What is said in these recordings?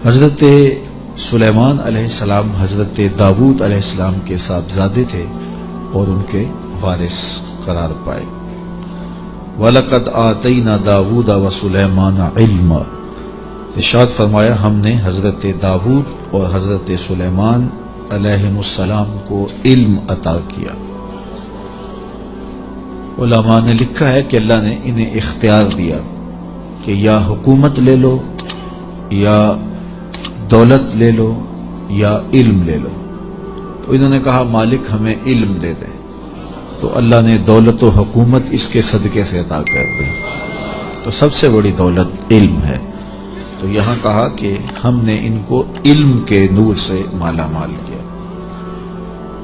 حضرت سلیمان علیہ السلام حضرت داؤد علیہ السلام کے صاحبزادے تھے اور ان کے وارث قرار پائے۔ وَلَقَدْ آتَيْنَا دَاوُودَ وَسُلَيْمَانَ عِلْمًا، ارشاد فرمایا ہم نے حضرت داؤد اور حضرت سلیمان علیہ السلام کو علم عطا کیا۔ علماء نے لکھا ہے کہ اللہ نے انہیں اختیار دیا کہ یا حکومت لے لو، یا دولت لے لو، یا علم لے لو۔ تو انہوں نے کہا مالک ہمیں علم دے دے، تو اللہ نے دولت و حکومت اس کے صدقے سے عطا کر دی۔ تو سب سے بڑی دولت علم ہے۔ تو یہاں کہا کہ ہم نے ان کو علم کے نور سے مالا مال کیا۔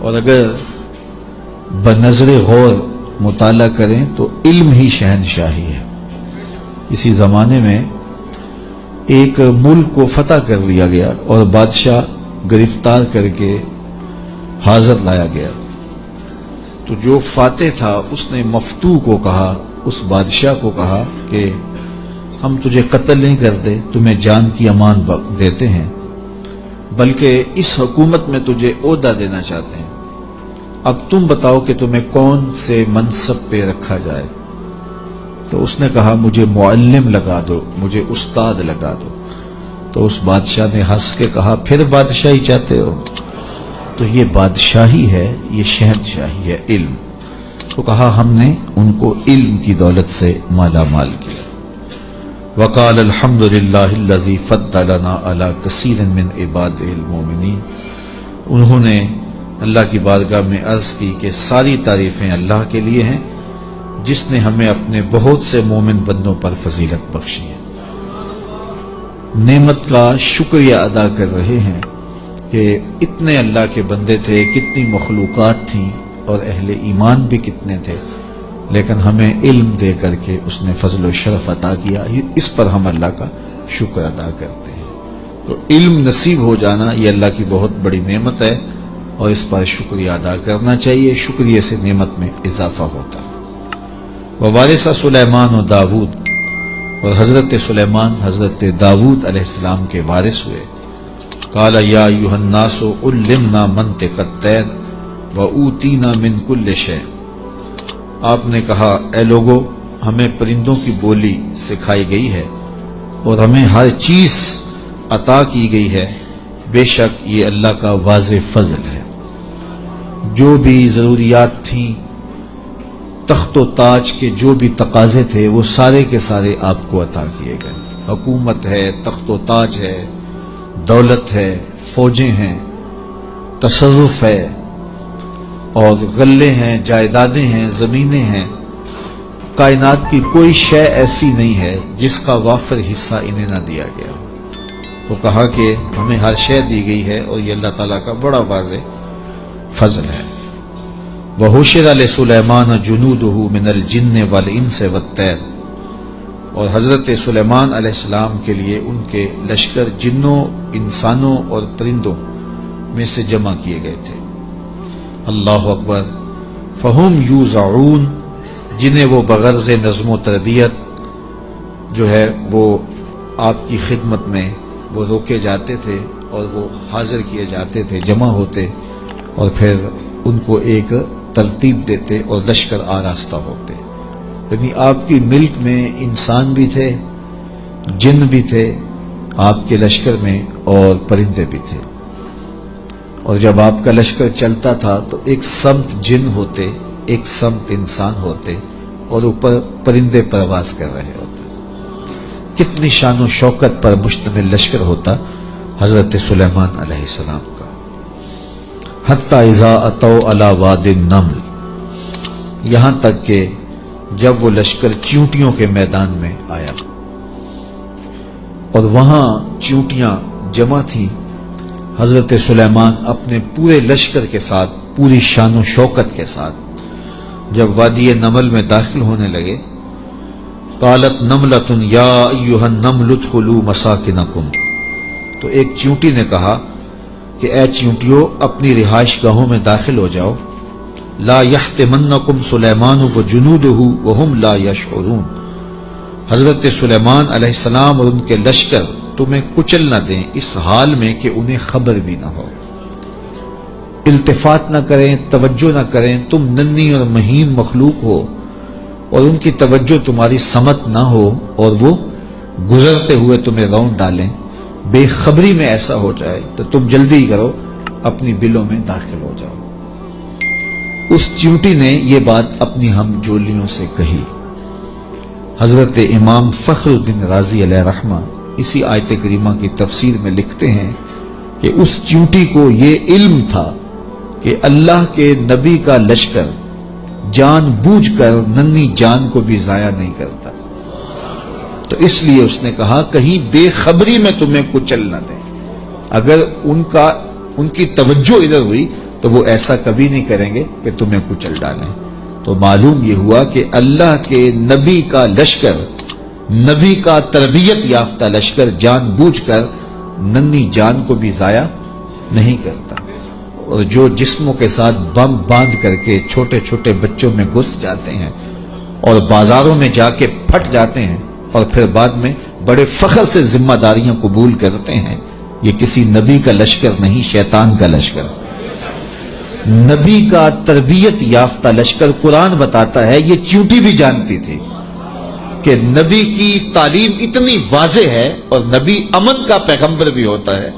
اور اگر بنظر غور مطالعہ کریں تو علم ہی شہنشاہی ہے۔ اسی زمانے میں ایک ملک کو فتح کر لیا گیا اور بادشاہ گرفتار کر کے حاضر لایا گیا، تو جو فاتح تھا اس نے مفتوح کو کہا، اس بادشاہ کو کہا کہ ہم تجھے قتل نہیں کرتے، تمہیں جان کی امان دیتے ہیں، بلکہ اس حکومت میں تجھے عہدہ دینا چاہتے ہیں، اب تم بتاؤ کہ تمہیں کون سے منصب پہ رکھا جائے۔ تو اس نے کہا مجھے معلم لگا دو، مجھے استاد لگا دو۔ تو اس بادشاہ نے ہنس کے کہا پھر بادشاہی چاہتے ہو؟ تو یہ بادشاہی ہے، یہ شہنشاہی ہے علم۔ تو کہا ہم نے ان کو علم کی دولت سے مالا مال کیا۔ وقال الحمد للہ الذی فضلنا علی کثیر من عبادہ المؤمنین، انہوں نے اللہ کی بارگاہ میں عرض کی کہ ساری تعریفیں اللہ کے لیے ہیں جس نے ہمیں اپنے بہت سے مومن بندوں پر فضیلت بخشی ہے۔ نعمت کا شکریہ ادا کر رہے ہیں کہ اتنے اللہ کے بندے تھے، کتنی مخلوقات تھیں اور اہل ایمان بھی کتنے تھے، لیکن ہمیں علم دے کر کے اس نے فضل و شرف عطا کیا، اس پر ہم اللہ کا شکر ادا کرتے ہیں۔ تو علم نصیب ہو جانا یہ اللہ کی بہت بڑی نعمت ہے اور اس پر شکریہ ادا کرنا چاہیے، شکریہ سے نعمت میں اضافہ ہوتا ہے۔ ووارث سلیمان و داود، اور حضرت سلیمان حضرت داود علیہ السلام کے وارث ہوئے۔ قال یا ایھا الناس علمنا منطق الطیر واوتینا من کل شیء، آپ نے کہا اے لوگو ہمیں پرندوں کی بولی سکھائی گئی ہے اور ہمیں ہر چیز عطا کی گئی ہے، بے شک یہ اللہ کا واضح فضل ہے۔ جو بھی ضروریات تھیں، تخت و تاج کے جو بھی تقاضے تھے وہ سارے کے سارے آپ کو عطا کیے گئے۔ حکومت ہے، تخت و تاج ہے، دولت ہے، فوجیں ہیں، تصرف ہے، اور غلے ہیں، جائیدادیں ہیں، زمینیں ہیں۔ کائنات کی کوئی شے ایسی نہیں ہے جس کا وافر حصہ انہیں نہ دیا گیا۔ تو کہا کہ ہمیں ہر شے دی گئی ہے اور یہ اللہ تعالیٰ کا بڑا واضح فضل ہے۔ وَحُشِرَ لِسُلَيْمَانَ جُنُودُهُ مِنَ الْجِنِّ وَالْإِنسِ وَالطَّيْرِ، اور حضرت سلیمان علیہ السلام کے لیے ان کے لشکر جنوں، انسانوں اور پرندوں میں سے جمع کیے گئے تھے۔ اللہ اکبر۔ فَهُمْ يُوزَعُونَ، جنہیں وہ بغرض نظم و تربیت جو ہے وہ آپ کی خدمت میں وہ روکے جاتے تھے اور وہ حاضر کیے جاتے تھے، جمع ہوتے، اور پھر ان کو ایک ترتیب دیتے اور لشکر آراستہ ہوتے۔ یعنی آپ کی ملک میں انسان بھی تھے، جن بھی تھے آپ کے لشکر میں، اور پرندے بھی تھے۔ اور جب آپ کا لشکر چلتا تھا تو ایک سمت جن ہوتے، ایک سمت انسان ہوتے، اور اوپر پرندے پرواز کر رہے ہوتے۔ کتنی شان و شوکت پر مشتمل لشکر ہوتا حضرت سلیمان علیہ السلام کا۔ حتی اذا اتوا علی واد النمل، یہاں تک کہ جب وہ لشکر چیونٹیوں کے میدان میں آیا اور وہاں چیونٹیاں جمع تھیں، حضرت سلیمان اپنے پورے لشکر کے ساتھ، پوری شان و شوکت کے ساتھ جب وادی نمل میں داخل ہونے لگے، قالت نملۃ یا ایھا النمل ادخلوا مساکنکم، تو ایک چیونٹی نے کہا کہ اے چیونٹیوں اپنی رہائش گاہوں میں داخل ہو جاؤ، لا یحطمنکم سلیمان وجنودہ وہم لا یشعرون، حضرت سلیمان علیہ السلام اور ان کے لشکر تمہیں کچل نہ دیں اس حال میں کہ انہیں خبر بھی نہ ہو، التفات نہ کریں، توجہ نہ کریں، تم ننھی اور مہین مخلوق ہو اور ان کی توجہ تمہاری سمت نہ ہو اور وہ گزرتے ہوئے تمہیں رون ڈالیں، بے خبری میں ایسا ہو جائے تو تم جلدی کرو اپنی بلوں میں داخل ہو جاؤ۔ اس چیونٹی نے یہ بات اپنی ہم جولیوں سے کہی۔ حضرت امام فخر الدین رازی علیہ رحمہ اسی آیت کریمہ کی تفسیر میں لکھتے ہیں کہ اس چیونٹی کو یہ علم تھا کہ اللہ کے نبی کا لشکر جان بوجھ کر ننھی جان کو بھی ضائع نہیں کرتا، تو اس لیے اس نے کہا کہیں بے خبری میں تمہیں کچل نہ دیں۔ اگر ان کی توجہ ادھر ہوئی تو وہ ایسا کبھی نہیں کریں گے کہ تمہیں کچل ڈالیں۔ تو معلوم یہ ہوا کہ اللہ کے نبی کا لشکر، نبی کا تربیت یافتہ لشکر جان بوجھ کر ننھی جان کو بھی ضائع نہیں کرتا، اور جو جسموں کے ساتھ بم باندھ کر کے چھوٹے چھوٹے بچوں میں گھس جاتے ہیں اور بازاروں میں جا کے پھٹ جاتے ہیں اور پھر بعد میں بڑے فخر سے ذمہ داریاں قبول کرتے ہیں، یہ کسی نبی کا لشکر نہیں، شیطان کا لشکر۔ نبی کا تربیت یافتہ لشکر، قرآن بتاتا ہے، یہ چیونٹی بھی جانتی تھی کہ نبی کی تعلیم اتنی واضح ہے اور نبی امن کا پیغمبر بھی ہوتا ہے،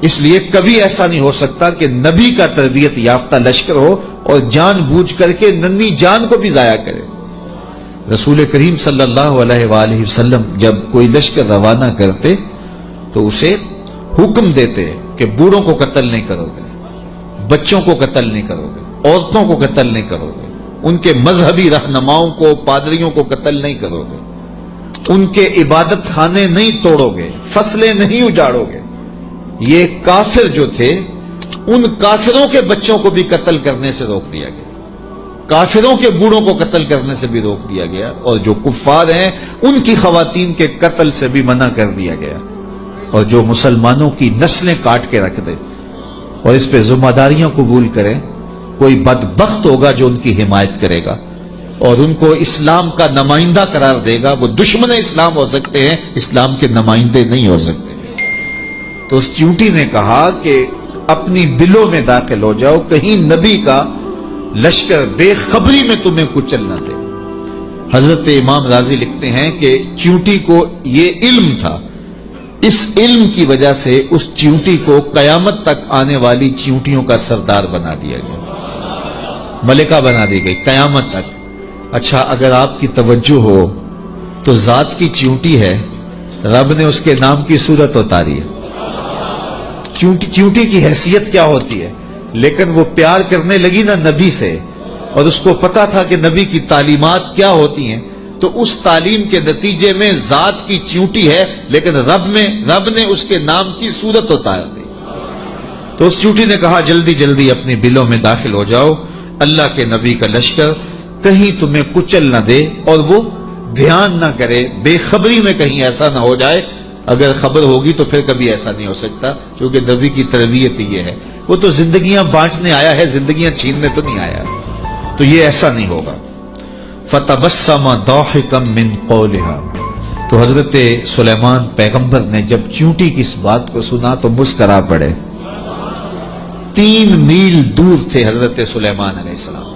اس لیے کبھی ایسا نہیں ہو سکتا کہ نبی کا تربیت یافتہ لشکر ہو اور جان بوجھ کر کے ننھی جان کو بھی ضائع کرے۔ رسول کریم صلی اللہ علیہ وآلہ وسلم جب کوئی لشکر روانہ کرتے تو اسے حکم دیتے کہ بوڑھوں کو قتل نہیں کرو گے، بچوں کو قتل نہیں کرو گے، عورتوں کو قتل نہیں کرو گے، ان کے مذہبی رہنماؤں کو، پادریوں کو قتل نہیں کرو گے، ان کے عبادت خانے نہیں توڑو گے، فصلیں نہیں اجاڑو گے۔ یہ کافر جو تھے، ان کافروں کے بچوں کو بھی قتل کرنے سے روک دیا گیا، کافروں کے بوڑھوں کو قتل کرنے سے بھی روک دیا گیا، اور جو کفار ہیں ان کی خواتین کے قتل سے بھی منع کر دیا گیا، اور جو مسلمانوں کی نسلیں کاٹ کے رکھ دے اور اس پہ ذمہ داریاں قبول کریں، کوئی بدبخت ہوگا جو ان کی حمایت کرے گا اور ان کو اسلام کا نمائندہ قرار دے گا۔ وہ دشمن اسلام ہو سکتے ہیں، اسلام کے نمائندے نہیں ہو سکتے۔ تو اس چیونٹی نے کہا کہ اپنی بلوں میں داخل ہو جاؤ، کہیں نبی کا لشکر بے خبری میں تمہیں کچل نہ دے۔ حضرت امام رازی لکھتے ہیں کہ چیونٹی کو یہ علم تھا، اس علم کی وجہ سے اس چیونٹی کو قیامت تک آنے والی چیونٹیوں کا سردار بنا دیا گیا، ملکہ بنا دی گئی قیامت تک۔ اچھا، اگر آپ کی توجہ ہو تو ذات کی چیونٹی ہے، رب نے اس کے نام کی صورت اتاری ہے۔ چیونٹی کی حیثیت کیا ہوتی ہے، لیکن وہ پیار کرنے لگی نا نبی سے، اور اس کو پتا تھا کہ نبی کی تعلیمات کیا ہوتی ہیں، تو اس تعلیم کے نتیجے میں ذات کی چیونٹی ہے، لیکن رب نے اس کے نام کی صورت اتار دی۔ تو اس چیونٹی نے کہا جلدی جلدی اپنی بلوں میں داخل ہو جاؤ، اللہ کے نبی کا لشکر کہیں تمہیں کچل نہ دے اور وہ دھیان نہ کرے، بے خبری میں کہیں ایسا نہ ہو جائے۔ اگر خبر ہوگی تو پھر کبھی ایسا نہیں ہو سکتا، کیونکہ نبی کی تربیت یہ ہے، وہ تو زندگیاں بانٹنے آیا ہے، زندگیاں چھیننے تو نہیں آیا، تو یہ ایسا نہیں ہوگا۔ فَتَبَسَّمَ ضَاحِكًا مِّن قَوْلِهَا، تو حضرت سلیمان پیغمبر نے جب چیونٹی کی اس بات کو سنا تو مسکرا پڑے۔ 3 میل دور تھے حضرت سلیمان علیہ السلام،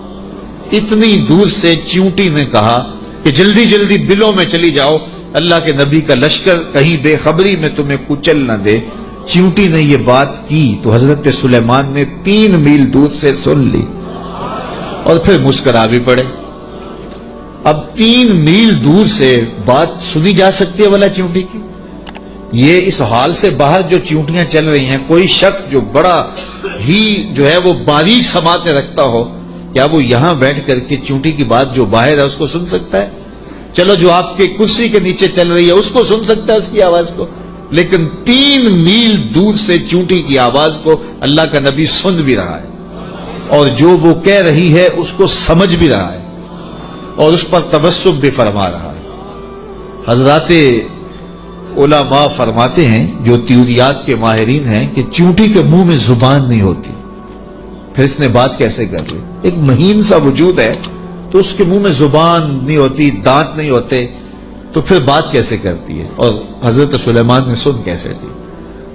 اتنی دور سے چیونٹی نے کہا کہ جلدی جلدی بلوں میں چلی جاؤ، اللہ کے نبی کا لشکر کہیں بے خبری میں تمہیں کچل نہ دے۔ چیونٹی نے یہ بات کی تو حضرت سلیمان نے 3 میل دور سے سن لی اور پھر مسکرا بھی پڑے۔ اب 3 میل دور سے بات سنی جا سکتی ہے والا چیونٹی کی؟ یہ اس حال سے باہر جو چیونٹیاں چل رہی ہیں، کوئی شخص جو بڑا ہی جو ہے وہ باریک سماعتیں رکھتا ہو، کیا وہ یہاں بیٹھ کر کے چیونٹی کی بات جو باہر ہے اس کو سن سکتا ہے؟ چلو جو آپ کے کرسی کے نیچے چل رہی ہے اس کو سن سکتا ہے، اس کی آواز کو، لیکن 3 میل دور سے چیونٹی کی آواز کو اللہ کا نبی سن بھی رہا ہے، اور جو وہ کہہ رہی ہے اس کو سمجھ بھی رہا ہے، اور اس پر تبسم بھی فرما رہا ہے۔ حضرات علماء فرماتے ہیں، جو تیوریات کے ماہرین ہیں، کہ چیونٹی کے منہ میں زبان نہیں ہوتی، پھر اس نے بات کیسے کر لی؟ ایک مہین سا وجود ہے تو اس کے منہ میں زبان نہیں ہوتی، دانت نہیں ہوتے، تو پھر بات کیسے کرتی ہے؟ اور حضرت سلیمان نے سن کیسے لی؟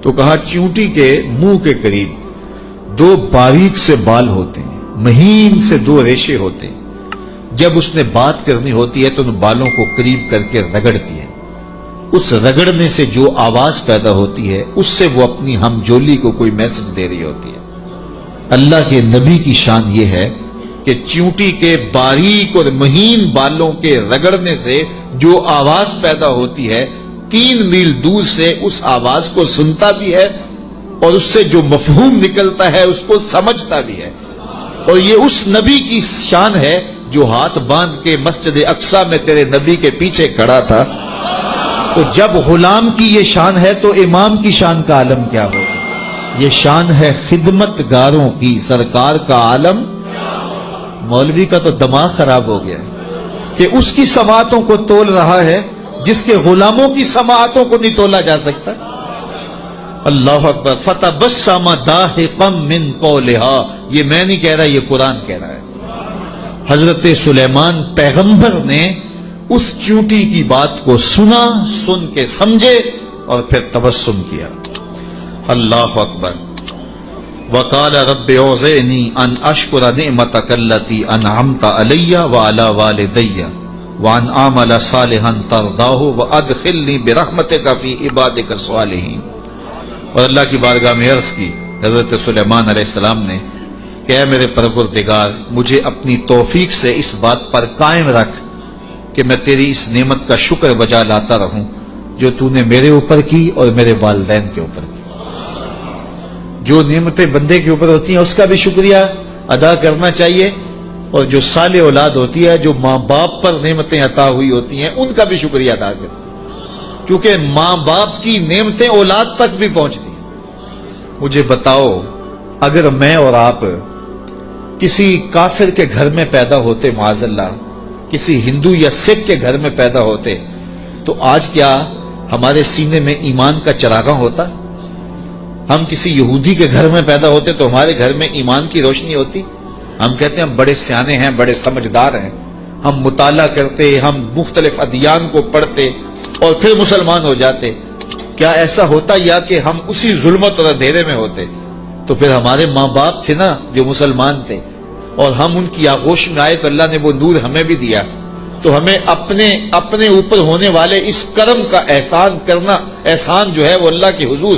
تو کہا چیونٹی کے منہ کے قریب دو باریک سے بال ہوتے ہیں، مہین سے دو ریشے ہوتے ہیں، جب اس نے بات کرنی ہوتی ہے تو ان بالوں کو قریب کر کے رگڑتی ہے، اس رگڑنے سے جو آواز پیدا ہوتی ہے اس سے وہ اپنی ہم جولی کو کوئی میسج دے رہی ہوتی ہے۔ اللہ کے نبی کی شان یہ ہے کہ چیونٹی کے باریک اور مہین بالوں کے رگڑنے سے جو آواز پیدا ہوتی ہے 3 میل دور سے اس آواز کو سنتا بھی ہے اور اس سے جو مفہوم نکلتا ہے اس کو سمجھتا بھی ہے۔ اور یہ اس نبی کی شان ہے جو ہاتھ باندھ کے مسجد اقصی میں تیرے نبی کے پیچھے کھڑا تھا۔ تو جب غلام کی یہ شان ہے تو امام کی شان کا عالم کیا ہوگا؟ یہ شان ہے خدمت گاروں کی، سرکار کا عالم۔ مولوی کا تو دماغ خراب ہو گیا کہ اس کی سماعتوں کو تول رہا ہے جس کے غلاموں کی سماعتوں کو نہیں تولا جا سکتا۔ اللہ اکبر۔ فتبسم ضاحکا من قولها، یہ میں نہیں کہہ رہا، یہ قرآن کہہ رہا ہے۔ حضرت سلیمان پیغمبر نے اس چیونٹی کی بات کو سنا، سن کے سمجھے اور پھر تبسم کیا۔ اللہ اکبر۔ وقال رب اوزعنی ان اشکر نعمتک التی انعمت علی وعلی والدی وان اعمل صالحا ترضاہ وادخلنی برحمتک فی عبادک الصالحین۔ اور اللہ کی بارگاہ میں عرض کی حضرت سلیمان علیہ السلام نے کہ اے میرے پروردگار، مجھے اپنی توفیق سے اس بات پر قائم رکھ کہ میں تیری اس نعمت کا شکر بجا لاتا رہوں جو تو نے میرے اوپر کی اور میرے والدین کے اوپر کی۔ جو نعمتیں بندے کے اوپر ہوتی ہیں اس کا بھی شکریہ ادا کرنا چاہیے، اور جو صالح اولاد ہوتی ہے، جو ماں باپ پر نعمتیں عطا ہوئی ہوتی ہیں، ان کا بھی شکریہ ادا کرنا، کیونکہ ماں باپ کی نعمتیں اولاد تک بھی پہنچتی ہیں۔ مجھے بتاؤ، اگر میں اور آپ کسی کافر کے گھر میں پیدا ہوتے، معاذ اللہ کسی ہندو یا سکھ کے گھر میں پیدا ہوتے، تو آج کیا ہمارے سینے میں ایمان کا چراغاں ہوتا؟ ہم کسی یہودی کے گھر میں پیدا ہوتے تو ہمارے گھر میں ایمان کی روشنی ہوتی؟ ہم کہتے ہیں ہم بڑے سیانے ہیں، بڑے سمجھدار ہیں، ہم مطالعہ کرتے، ہم مختلف ادیان کو پڑھتے اور پھر مسلمان ہو جاتے۔ کیا ایسا ہوتا یا کہ ہم اسی ظلمت اور اندھیرے میں ہوتے؟ تو پھر ہمارے ماں باپ تھے نا جو مسلمان تھے، اور ہم ان کی آغوش میں آئے تو اللہ نے وہ نور ہمیں بھی دیا۔ تو ہمیں اپنے اوپر ہونے والے اس کرم کا احسان کرنا، احسان جو ہے وہ اللہ کے حضور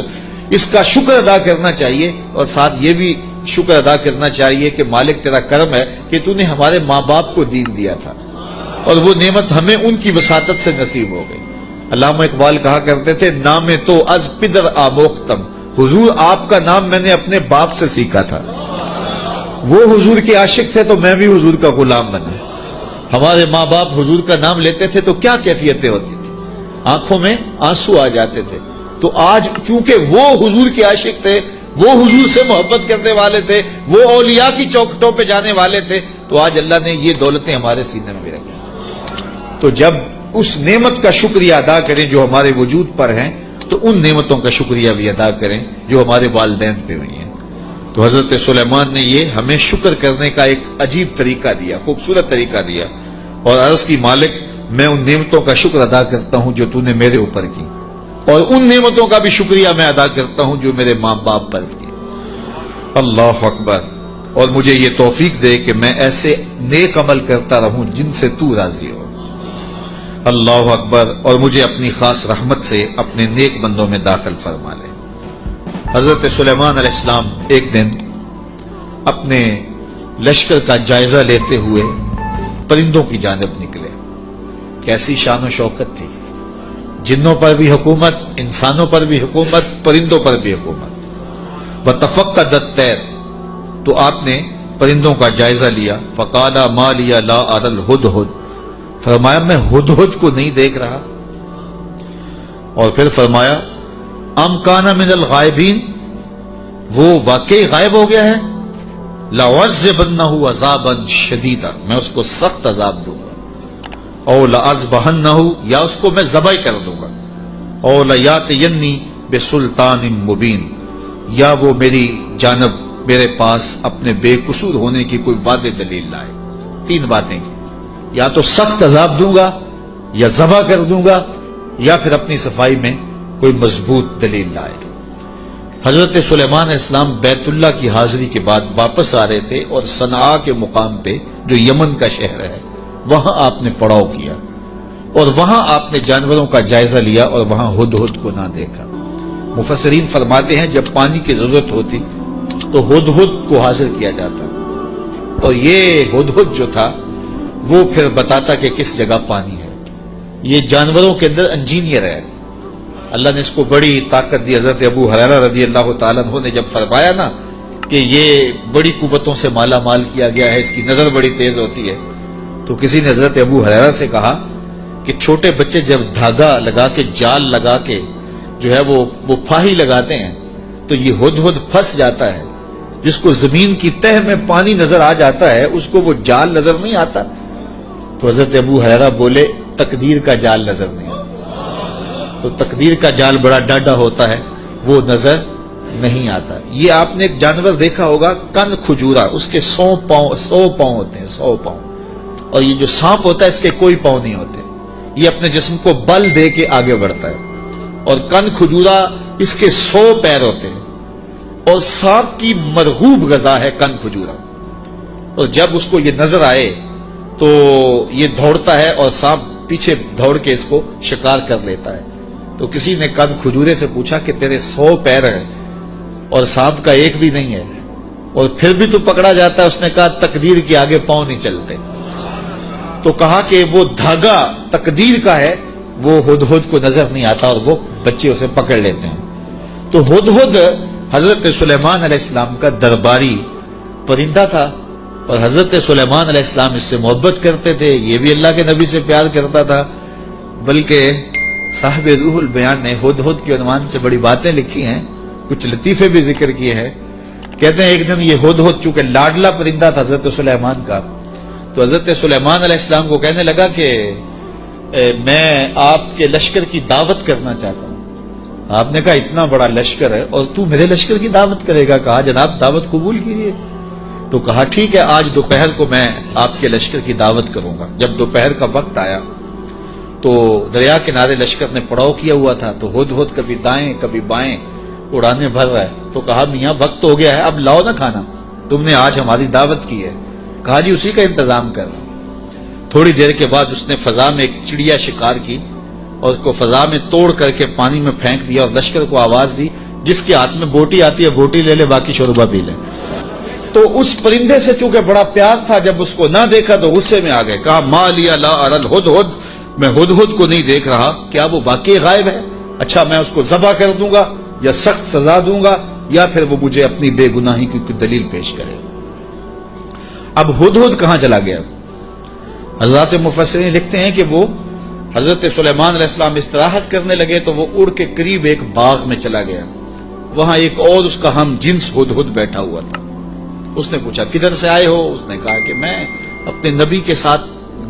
اس کا شکر ادا کرنا چاہیے، اور ساتھ یہ بھی شکر ادا کرنا چاہیے کہ مالک تیرا کرم ہے کہ تو نے ہمارے ماں باپ کو دین دیا تھا، اور وہ نعمت ہمیں ان کی وساطت سے نصیب ہو گئی۔ علامہ اقبال کہا کرتے تھے، نام تو از پدر آموختم، حضور آپ کا نام میں نے اپنے باپ سے سیکھا تھا۔ وہ حضور کے عاشق تھے تو میں بھی حضور کا غلام بنا۔ ہمارے ماں باپ حضور کا نام لیتے تھے تو کیا کیفیتیں ہوتی تھی، آنکھوں میں آنسو آ جاتے تھے۔ تو آج چونکہ وہ حضور کے عاشق تھے، وہ حضور سے محبت کرنے والے تھے، وہ اولیاء کی چوکھٹوں پہ جانے والے تھے، تو آج اللہ نے یہ دولتیں ہمارے سینے میں بھی رکھی۔ تو جب اس نعمت کا شکریہ ادا کریں جو ہمارے وجود پر ہیں، تو ان نعمتوں کا شکریہ بھی ادا کریں جو ہمارے والدین پہ ہوئی ہیں۔ تو حضرت سلیمان نے یہ ہمیں شکر کرنے کا ایک عجیب طریقہ دیا، خوبصورت طریقہ دیا، اور عرض کی مالک میں ان نعمتوں کا شکر ادا کرتا ہوں جو تو نے میرے اوپر کی، اور ان نعمتوں کا بھی شکریہ میں ادا کرتا ہوں جو میرے ماں باپ پر کی۔ اللہ اکبر۔ اور مجھے یہ توفیق دے کہ میں ایسے نیک عمل کرتا رہوں جن سے تو راضی ہو۔ اللہ اکبر۔ اور مجھے اپنی خاص رحمت سے اپنے نیک بندوں میں داخل فرما لے۔ حضرت سلیمان علیہ السلام ایک دن اپنے لشکر کا جائزہ لیتے ہوئے پرندوں کی جانب نکلے۔ کیسی شان و شوکت تھی، جنوں پر بھی حکومت، انسانوں پر بھی حکومت، پرندوں پر بھی حکومت۔ وتفقد الطیر، تو آپ نے پرندوں کا جائزہ لیا۔ فقال ما لی لا اری الہدہد، فرمایا میں ہدہد کو نہیں دیکھ رہا۔ اور پھر فرمایا ام کان من الغائبین، وہ واقعی غائب ہو گیا ہے، لأعذبنہ عذابا شدیدا، میں اس کو سخت عذاب دوں گا، او لأذبحنہ، یا اس کو میں ذبح کر دوں گا، او لیاتینی بسلطان مبین، یا وہ میری جانب میرے پاس اپنے بے قصور ہونے کی کوئی واضح دلیل لائے۔ 3 باتیں کی، یا تو سخت عذاب دوں گا، یا ذبح کر دوں گا یا پھر اپنی صفائی میں کوئی مضبوط دلیل لائے۔ حضرت سلیمان علیہ السلام بیت اللہ کی حاضری کے بعد واپس آ رہے تھے اور صنعاء کے مقام پہ جو یمن کا شہر ہے وہاں آپ نے پڑاؤ کیا اور وہاں آپ نے جانوروں کا جائزہ لیا اور وہاں ہدہد کو نہ دیکھا۔ مفسرین فرماتے ہیں جب پانی کی ضرورت ہوتی تو ہدہد کو حاضر کیا جاتا اور یہ ہدہد جو تھا وہ پھر بتاتا کہ کس جگہ پانی ہے۔ یہ جانوروں کے اندر انجینئر ہے، اللہ نے اس کو بڑی طاقت دی۔ حضرت ابو ہریرہ رضی اللہ تعالیٰ عنہ نے جب فرمایا نا کہ یہ بڑی قوتوں سے مالا مال کیا گیا ہے، اس کی نظر بڑی تیز ہوتی ہے، تو کسی نے حضرت ابو ہریرہ سے کہا کہ چھوٹے بچے جب دھاگا لگا کے جال لگا کے جو ہے وہ پھاہی لگاتے ہیں تو یہ ہدہد پھنس جاتا ہے، جس کو زمین کی تہ میں پانی نظر آ جاتا ہے اس کو وہ جال نظر نہیں آتا۔ تو حضرت ابو ہریرہ بولے تقدیر کا جال نظر نہیں آتا، تو تقدیر کا جال بڑا ڈاڈا ہوتا ہے، وہ نظر نہیں آتا۔ یہ آپ نے ایک جانور دیکھا ہوگا کن کھجورا، اس کے 100 پاؤں ہوتے ہیں، 100 پاؤں، اور یہ جو سانپ ہوتا ہے اس کے کوئی پاؤں نہیں ہوتے، یہ اپنے جسم کو بل دے کے آگے بڑھتا ہے، اور کن کھجورا اس کے 100 پیر ہوتے ہیں، اور سانپ کی مرغوب غذا ہے کن کھجورا، اور جب اس کو یہ نظر آئے تو یہ دوڑتا ہے اور سانپ پیچھے دوڑ کے اس کو شکار کر لیتا ہے۔ تو کسی نے کن کھجورے سے پوچھا کہ تیرے 100 پیر ہیں اور سانپ کا ایک بھی نہیں ہے اور پھر بھی تو پکڑا جاتا ہے؟ اس نے کہا تقدیر کے آگے پاؤں نہیں چلتے۔ تو کہا کہ وہ دھاگا تقدیر کا ہے، وہ ہدہد کو نظر نہیں آتا اور وہ بچے اسے پکڑ لیتے ہیں۔ تو ہدہد حضرت سلیمان علیہ السلام کا درباری پرندہ تھا اور حضرت سلیمان علیہ السلام اس سے محبت کرتے تھے، یہ بھی اللہ کے نبی سے پیار کرتا تھا، بلکہ صاحب روح البیان نے ہدہد کے عنوان سے بڑی باتیں لکھی ہیں، کچھ لطیفے بھی ذکر کیے ہیں۔ کہتے ہیں ایک دن یہ ہدہد چونکہ لاڈلا پرندہ تھا حضرت سلیمان کا، تو حضرت سلیمان علیہ السلام کو کہنے لگا کہ میں آپ کے لشکر کی دعوت کرنا چاہتا ہوں۔ آپ نے کہا اتنا بڑا لشکر ہے اور تو میرے لشکر کی دعوت کرے گا؟ کہا جناب دعوت قبول کیجیے۔ تو کہا ٹھیک ہے، آج دوپہر کو میں آپ کے لشکر کی دعوت کروں گا۔ جب دوپہر کا وقت آیا تو دریا کنارے لشکر نے پڑاؤ کیا ہوا تھا، تو ہدہد کبھی دائیں کبھی بائیں اڑانے بھر رہا ہے۔ تو کہا میاں وقت ہو گیا ہے، اب لاؤ نا کھانا، تم نے آج ہماری دعوت کی ہے۔ کہا جی اسی کا انتظام کر رہا ہوں۔ تھوڑی دیر کے بعد اس نے فضا میں ایک چڑیا شکار کی اور اس کو فضا میں توڑ کر کے پانی میں پھینک دیا اور لشکر کو آواز دی جس کے ہاتھ میں بوٹی آتی ہے بوٹی لے لے، باقی شوربہ پی لے۔ تو اس پرندے سے چونکہ بڑا پیار تھا، جب اس کو نہ دیکھا تو غصے میں آ گئے، کہا ما لیا لا اری الہدہد، میں ہدہد کو نہیں دیکھ رہا، کیا وہ واقعی غائب ہے؟ اچھا میں اس کو ذبح کر دوں گا یا سخت سزا دوں گا یا پھر وہ مجھے اپنی بے گناہی کی کوئی دلیل پیش کرے۔ اب ہدہد کہاں چلا گیا؟ حضرات مفسرین لکھتے ہیں کہ وہ حضرت سلیمان علیہ السلام استراحت کرنے لگے تو وہ اڑ کے قریب ایک باغ میں چلا گیا، وہاں ایک اور اس کا ہم جنس ہدہد بیٹھا ہوا تھا۔ اس نے پوچھا کدھر سے آئے ہو؟ اس نے کہا کہ میں اپنے نبی کے ساتھ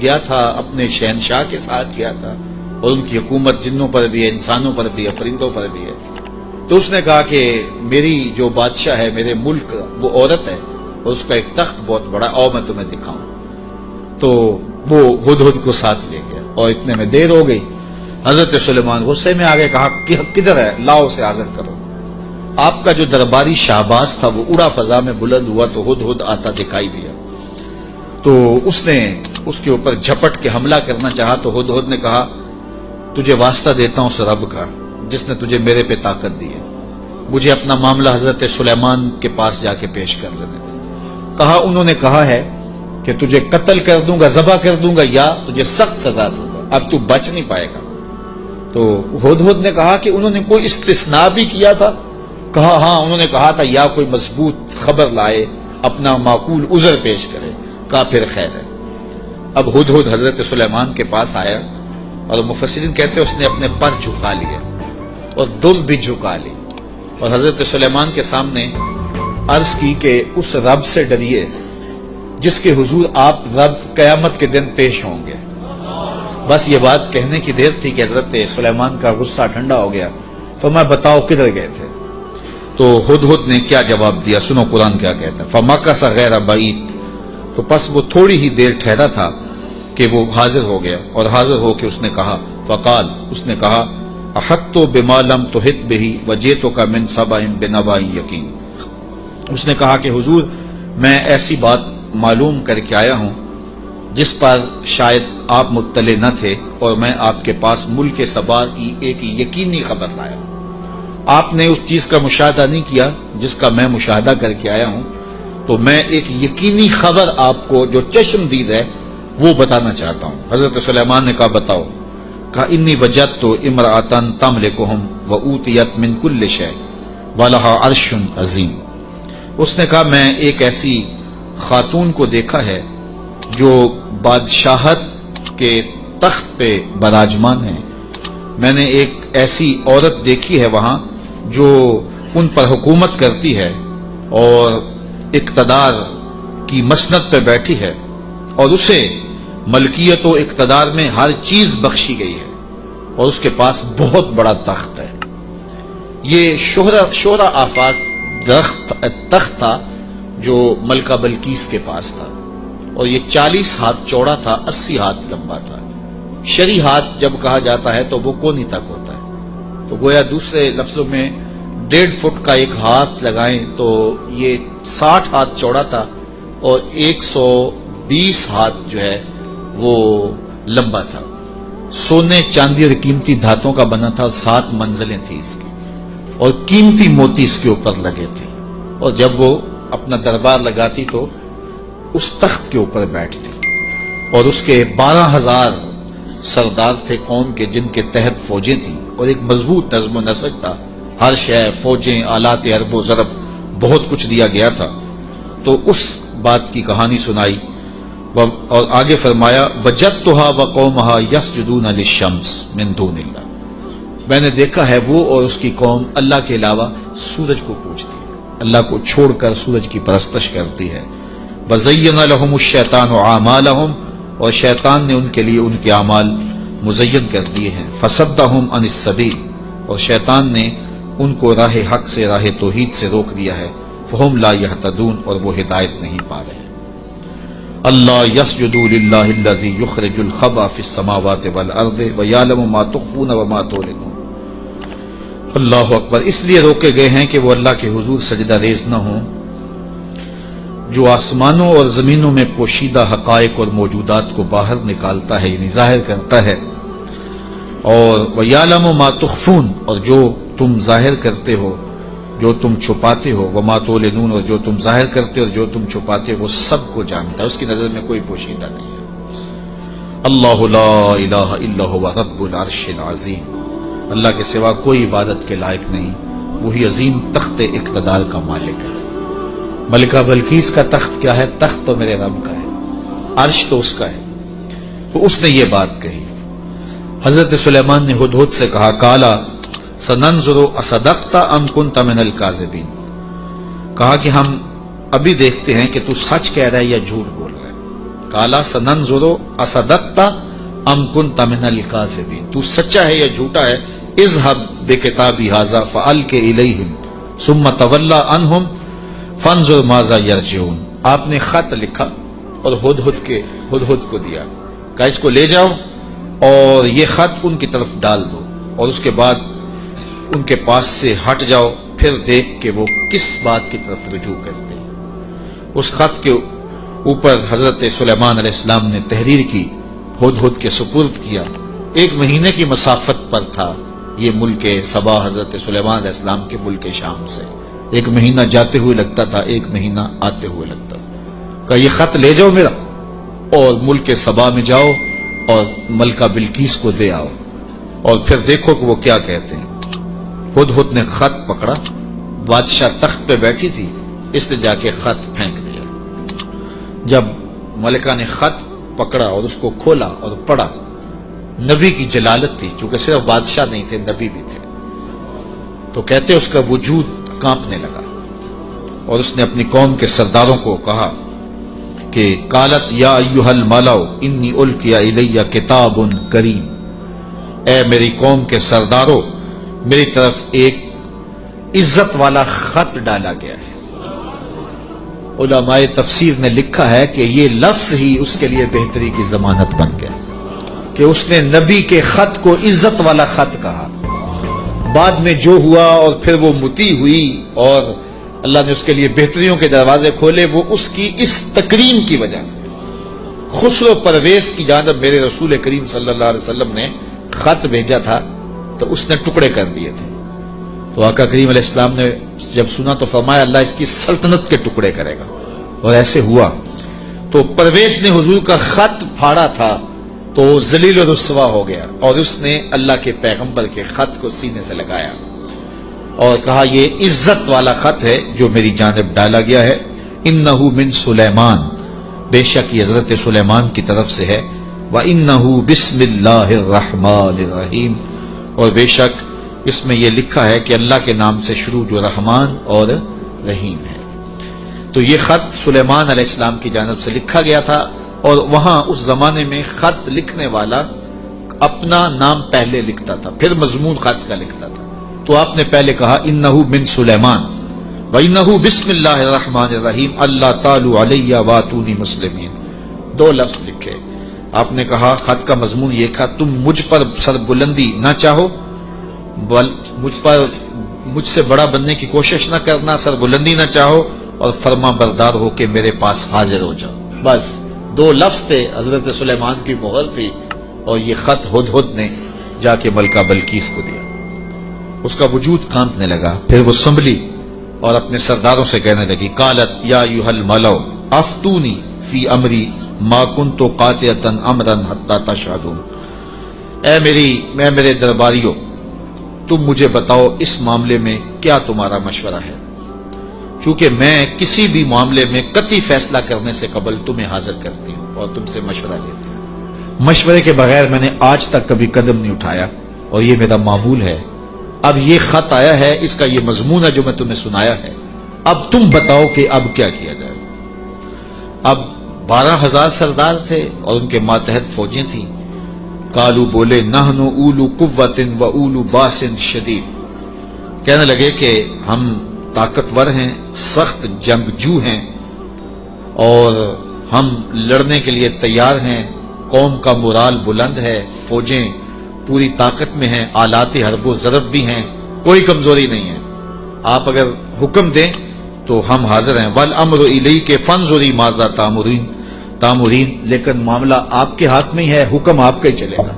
گیا تھا، اپنے شہنشاہ کے ساتھ گیا تھا، اور ان کی حکومت جنوں پر بھی ہے، انسانوں پر بھی ہے، پرندوں پر بھی ہے۔ تو اس نے کہا کہ میری جو بادشاہ ہے میرے ملک وہ عورت ہے اور اس کا ایک تخت بہت بڑا، اور میں تمہیں دکھاؤں۔ تو وہ ہدہد کو ساتھ لے گیا اور اتنے میں دیر ہو گئی، حضرت سلیمان غصے میں آ گئے، کہا کہ کدھر ہے؟ لاؤ اسے حاضر کرو۔ آپ کا جو درباری شہباز تھا وہ اڑا فضا میں بلند ہوا تو ہدہد آتا دکھائی دیا، تو اس نے اس کے اوپر جھپٹ کے حملہ کرنا چاہا، تو ہدہد نے کہا تجھے واسطہ دیتا ہوں اس رب کا جس نے تجھے میرے پہ طاقت دی ہے، مجھے اپنا معاملہ حضرت سلیمان کے پاس جا کے پیش کر لینے۔ کہا انہوں نے کہا ہے کہ تجھے قتل کر دوں گا، ذبح کر دوں گا یا تجھے سخت سزا دوں گا، اب تو بچ نہیں پائے گا۔ تو ہدہد نے کہا کہ انہوں نے کوئی استثناء بھی کیا تھا؟ کہا ہاں، انہوں نے کہا تھا یا کوئی مضبوط خبر لائے، اپنا معقول عذر پیش کرے۔ کہا پھر خیر ہے۔ اب ہدہد حضرت سلیمان کے پاس آیا اور مفسرین کہتے ہیں اس نے اپنے پر جھکا لیے اور دم بھی جھکا لی اور حضرت سلیمان کے سامنے عرض کی کہ اس رب سے ڈریے جس کے حضور آپ رب قیامت کے دن پیش ہوں گے۔ بس یہ بات کہنے کی دیر تھی کہ حضرت سلیمان کا غصہ ٹھنڈا ہو گیا۔ تو میں بتاؤ کدھر گئے تھے؟ تو ہدہد نے کیا جواب دیا، سنو قرآن کیا کہتا ہے، فَمَكَثَ غَيْرَ بَعِيدٍ، تو پس وہ تھوڑی ہی دیر ٹھہرا تھا، کہ وہ حاضر ہو گیا، اور حاضر ہو کے اس نے کہا فقال، اس نے کہا احطت بما لم تحط به وجئتک من سبع بنبأ یقین، اس نے کہا کہ حضور میں ایسی بات معلوم کر کے آیا ہوں جس پر شاید آپ مطلع نہ تھے، اور میں آپ کے پاس ملک سبا کی ایک یقینی خبر لایا ہوں۔ آپ نے اس چیز کا مشاہدہ نہیں کیا جس کا میں مشاہدہ کر کے آیا ہوں، تو میں ایک یقینی خبر آپ کو جو چشم دید ہے وہ بتانا چاہتا ہوں۔ حضرت سلیمان نے کہا بتاؤ، کہا انی وجدت امرأۃ تملکہم وأوتیت من کل شیء ولہا عرش عظیم، اس نے کہا میں ایک ایسی خاتون کو دیکھا ہے جو بادشاہت کے تخت پہ براجمان ہے، میں نے ایک ایسی عورت دیکھی ہے وہاں جو ان پر حکومت کرتی ہے اور اقتدار کی مسند پہ بیٹھی ہے، اور اسے ملکیت و اقتدار میں ہر چیز بخشی گئی ہے، اور اس کے پاس بہت بڑا تخت ہے۔ یہ شہرہ آفاق تخت تھا جو ملکہ بلقیس کے پاس تھا، اور یہ 40 ہاتھ چوڑا تھا، 80 ہاتھ لمبا تھا۔ شرعی ہاتھ جب کہا جاتا ہے تو وہ کونی تک ہوتا ہے، تو گویا دوسرے لفظوں میں 1.5 فٹ کا ایک ہاتھ لگائیں تو یہ 60 ہاتھ چوڑا تھا، اور 120 ہاتھ جو ہے وہ لمبا تھا۔ سونے چاندی اور قیمتی دھاتوں کا بنا تھا، اور 7 منزلیں تھیں اس کی، اور قیمتی موتی اس کے اوپر لگے تھے، اور جب وہ اپنا دربار لگاتی تو اس تخت کے اوپر بیٹھتی، اور اس کے 12,000 سردار تھے قوم کے جن کے تحت فوجیں تھیں، اور ایک مضبوط نظم و نسق تھا، ہر شے، فوجیں، آلات حرب و ضرب، بہت کچھ دیا گیا تھا۔ تو اس بات کی کہانی سنائی، اور آگے فرمایا وجدتها وقومها يسجدون للشمس من دون اللہ، میں نے دیکھا ہے وہ اور اس کی قوم اللہ کے علاوہ سورج کو پوجتی ہے، اللہ کو چھوڑ کر سورج کی پرستش کرتی ہے۔ وزین لهم الشیطان اعمالهم، اور شیطان نے ان کے لیے ان کے اعمال مزین کر دیے ہیں۔ فصدهم عن السبیل، اور شیطان نے ان کو راہ حق سے، راہ توحید سے روک دیا ہے۔ فهم لا يهتدون، اور وہ ہدایت نہیں پا رہے۔ اللہ یسجدوا للہ الذی یخرج الخبأ فی السماوات والارض ویعلم ما تخفون وما تعلنون۔ اللہ اکبر، اس لیے روکے گئے ہیں کہ وہ اللہ کے حضور سجدہ ریز نہ ہوں جو آسمانوں اور زمینوں میں پوشیدہ حقائق اور موجودات کو باہر نکالتا ہے، یعنی ظاہر کرتا ہے، اور وَيَعْلَمُ مَا تُخْفُونَ، اور جو تم ظاہر کرتے ہو، جو تم چھپاتے ہو، وَمَا تُعْلِنُونَ، اور جو تم ظاہر کرتے ہو اور جو تم چھپاتے ہو، وہ سب کو جانتا ہے، اس کی نظر میں کوئی پوشیدہ نہیں ہے۔ اللہ لا الہ الا هو رب العرش العظیم، اللہ کے سوا کوئی عبادت کے لائق نہیں، وہی عظیم تخت اقتدار کا مالک ہے۔ ملکہ بلقیس کا تخت کیا ہے؟ تخت تو میرے رب کا ہے، عرش تو اس کا ہے، تو اس نے یہ بات کہی۔ حضرت سلیمان نے ہدہد سے کہا کالا سننظر اصدقت ام کنت من الکاذبین، کہا کہ ہم ابھی دیکھتے ہیں کہ تو سچ کہہ رہا ہے یا جھوٹ بول رہا ہے۔ کالا سننظر اصدقت ام کنت من الکاذبین، تو سچا ہے یا جھوٹا ہے۔ اذهب بکتابی ھذا فالق الیہم ثم تولى عنہم فانظر ماذا یرجعون، آپ نے خط لکھا اور ہدہد کو دیا، کہا اس کو لے جاؤ اور یہ خط ان کی طرف ڈال دو، اور اس کے بعد ان کے پاس سے ہٹ جاؤ، پھر دیکھ کہ وہ کس بات کی طرف رجوع کرتے ہیں۔ اس خط کے اوپر حضرت سلیمان علیہ السلام نے تحریر کی، ہدہد کے سپرد کیا۔ 1 مہینے کی مسافت پر تھا یہ ملک سبا حضرت سلیمان علیہ السلام کے ملک شام سے، 1 مہینہ جاتے ہوئے لگتا تھا، 1 مہینہ آتے ہوئے لگتا تھا۔ کہا یہ خط لے جاؤ میرا اور ملک سبا میں جاؤ اور ملکہ بلقیس کو دے آؤ، اور پھر دیکھو کہ وہ کیا کہتے ہیں۔ ہدہد نے خط پکڑا، بادشاہ تخت پہ بیٹھی تھی، اس نے جا کے خط پھینک دیا۔ جب ملکہ نے خط پکڑا اور اس کو کھولا اور پڑھا، نبی کی جلالت تھی، چونکہ صرف بادشاہ نہیں تھے، نبی بھی تھے، تو کہتے اس کا وجود کانپنے لگا، اور اس نے اپنی قوم کے سرداروں کو کہا کہ قالت یا ایھا الملأ انی القی الی کتاب کریم، اے میری قوم کے سرداروں، میری طرف ایک عزت والا خط ڈالا گیا ہے، علماء تفسیر نے لکھا ہے کہ یہ لفظ ہی اس کے لیے بہتری کی ضمانت بن گیا کہ اس نے نبی کے خط کو عزت والا خط کہا. بعد میں جو ہوا اور پھر وہ متی ہوئی اور اللہ نے اس کے لیے بہتریوں کے دروازے کھولے، وہ اس کی اس تکریم کی وجہ سے. خسرو پرویز کی جانب میرے رسول کریم صلی اللہ علیہ وسلم نے خط بھیجا تھا تو اس نے ٹکڑے کر دیے تھے. تو آقا کریم علیہ السلام نے جب سنا تو فرمایا اللہ اس کی سلطنت کے ٹکڑے کرے گا، اور ایسے ہوا. تو پرویز نے حضور کا خط پھاڑا تھا تو ذلیل و رسوا ہو گیا، اور اس نے اللہ کے پیغمبر کے خط کو سینے سے لگایا اور کہا یہ عزت والا خط ہے جو میری جانب ڈالا گیا ہے. انہو من سلیمان، بے شک یہ حضرت سلیمان کی طرف سے ہے. وَإِنَّهُ بِسْمِ اللَّهِ الرَّحْمَٰنِ الرَّحِيمِ، اور بے شک اس میں یہ لکھا ہے کہ اللہ کے نام سے شروع جو رحمان اور رحیم ہے. تو یہ خط سلیمان علیہ السلام کی جانب سے لکھا گیا تھا، اور وہاں اس زمانے میں خط لکھنے والا اپنا نام پہلے لکھتا تھا پھر مضمون خط کا لکھتا تھا. تو آپ نے پہلے کہا انہو من سلیمان وانہو بسم اللہ الرحمن الرحیم اللہ تعالی علیہ واتونی مسلمین. 2 لفظ لکھے. آپ نے کہا خط کا مضمون یہ تھا تم مجھ پر سربلندی نہ چاہو، مجھ سے بڑا بننے کی کوشش نہ کرنا، سربلندی نہ چاہو، اور فرما بردار ہو کے میرے پاس حاضر ہو جاؤ. بس 2 لفظ تھے، حضرت سلیمان کی مہر تھی، اور یہ خط ہدہد نے جا کے ملکہ بلقیس کو دیا. اس کا وجود کانپنے لگا. پھر وہ سنبھلی اور اپنے سرداروں سے کہنے لگی قالت یا ایھا الملؤ افتونی فی امری ما کنت قاطعۃ امرا حتی تشہدون. اے میرے درباریوں، تم مجھے بتاؤ اس معاملے میں کیا تمہارا مشورہ ہے، چونکہ میں کسی بھی معاملے میں قطعی فیصلہ کرنے سے قبل تمہیں حاضر کرتی ہوں اور تم سے مشورہ لیتی ہوں. مشورے کے بغیر میں نے آج تک کبھی قدم نہیں اٹھایا، اور یہ میرا معمول ہے. اب یہ خط آیا ہے، اس کا یہ مضمون ہے جو میں تمہیں سنایا ہے، اب تم بتاؤ کہ اب کیا کیا جائے. اب 12,000 سردار تھے اور ان کے ماتحت فوجیں تھیں. قالو بولے نحن اولو قوت و اولو باس شدید، کہنے لگے کہ ہم طاقتور ہیں، سخت جنگجو ہیں، اور ہم لڑنے کے لیے تیار ہیں. قوم کا مورال بلند ہے، فوجیں پوری طاقت میں ہیں، آلات حرب و ضرب بھی ہیں، کوئی کمزوری نہیں ہے. آپ اگر حکم دیں تو ہم حاضر ہیں. والامر الیک فانظری ماذا تامرین، لیکن معاملہ آپ کے ہاتھ میں ہی ہے، حکم آپ کا ہی چلے گا،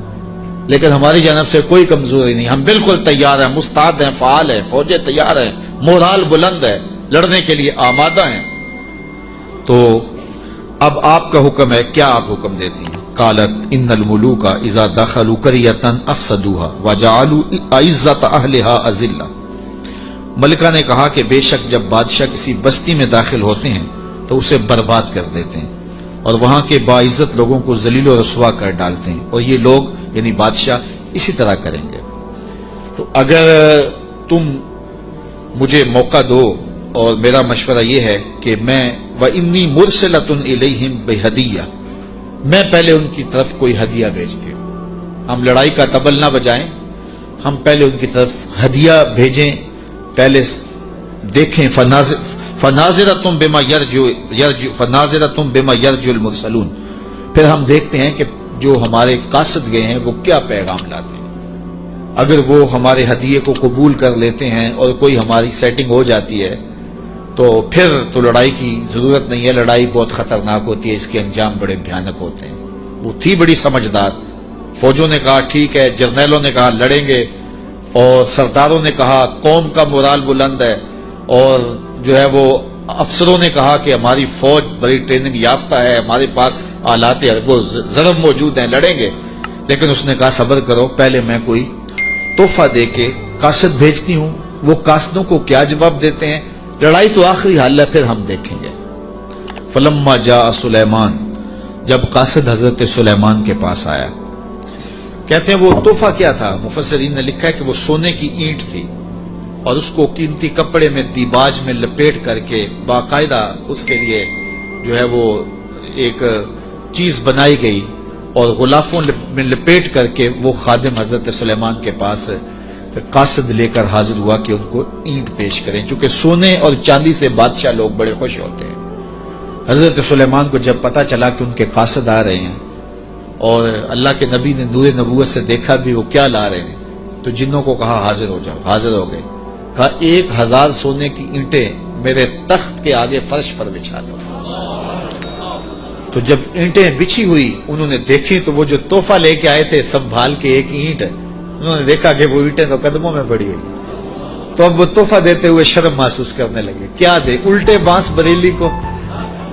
لیکن ہماری جانب سے کوئی کمزوری نہیں، ہم بالکل تیار ہیں، مستعد ہیں، فعال ہیں، فوجیں تیار ہیں، مورال بلند ہے، لڑنے کے لیے آمادہ ہیں. تو اب آپ کا حکم ہے، کیا آپ حکم دیتی ہیں؟ قالت ان الملوک اذا دخلوا قرية افسدوها وجعلوا اعزة اهلها اذلة. ملکہ نے کہا کہ بے شک جب بادشاہ کسی بستی میں داخل ہوتے ہیں تو اسے برباد کر دیتے ہیں اور وہاں کے باعزت لوگوں کو ذلیل و رسوا کر ڈالتے ہیں، اور یہ لوگ یعنی بادشاہ اسی طرح کریں گے. تو اگر تم مجھے موقع دو، اور میرا مشورہ یہ ہے کہ میں وَإِنِّي مُرْسِلَةٌ إِلَيْهِمْ بِهَدِيَّةٍ، میں پہلے ان کی طرف کوئی ہدیہ بھیجتی ہوں. ہم لڑائی کا طبل نہ بجائیں، ہم پہلے ان کی طرف ہدیہ بھیجیں، پہلے دیکھیں. فَنَاظِرَةٌ بِمَا يَرْجُو الْمُرْسَلُونَ، پھر ہم دیکھتے ہیں کہ جو ہمارے قاصد گئے ہیں وہ کیا پیغام لاتے ہیں. اگر وہ ہمارے ہدیے کو قبول کر لیتے ہیں اور کوئی ہماری سیٹنگ ہو جاتی ہے تو پھر تو لڑائی کی ضرورت نہیں ہے. لڑائی بہت خطرناک ہوتی ہے، اس کے انجام بڑے بھیانک ہوتے ہیں. وہ تھی بڑی سمجھدار. فوجوں نے کہا ٹھیک ہے، جرنیلوں نے کہا لڑیں گے، اور سرداروں نے کہا قوم کا مورال بلند ہے، اور جو ہے وہ افسروں نے کہا کہ ہماری فوج بڑی ٹریننگ یافتہ ہے، ہمارے پاس آلات حرب و ضرب موجود ہیں، لڑیں گے. لیکن اس نے کہا صبر کرو، پہلے میں کوئی تحفہ دے کے قاصد بھیجتی ہوں. وہ قاصدوں کو کیا جواب دیتے ہیں؟ لڑائی تو آخری حل ہے، پھر ہم دیکھیں گے. فلما جاء سلیمان، جب قاصد حضرت سلیمان کے پاس آیا، کہتے ہیں وہ تحفہ کیا تھا؟ مفسرین نے لکھا ہے کہ وہ سونے کی اینٹ تھی، اور اس کو قیمتی کپڑے میں دیباج میں لپیٹ کر کے باقاعدہ اس کے لیے جو ہے وہ ایک چیز بنائی گئی، اور غلافوں میں لپیٹ کر کے وہ خادم حضرت سلیمان کے پاس قاصد لے کر حاضر ہوا کہ ان کو اینٹ پیش کریں، چونکہ سونے اور چاندی سے بادشاہ لوگ بڑے خوش ہوتے ہیں. حضرت سلیمان کو جب پتا چلا کہ ان کے قاصد آ رہے ہیں اور اللہ کے نبی نے نور نبوت سے دیکھا بھی وہ کیا لا رہے ہیں، تو جنوں کو کہا حاضر ہو جاؤ، حاضر ہو گئے۔ کہا 1000 سونے کی اینٹیں میرے تخت کے آگے فرش پر بچھا دو۔ تو جب اینٹیں بچھی ہوئی انہوں نے دیکھی تو وہ جو تحفہ لے کے آئے تھے سنبھال کے ایک اینٹ، انہوں نے دیکھا کہ وہ اینٹیں تو قدموں میں پڑی ہوئی، تو اب وہ تحفہ دیتے ہوئے شرم محسوس کرنے لگے، کیا دے، الٹے بانس بریلی کو،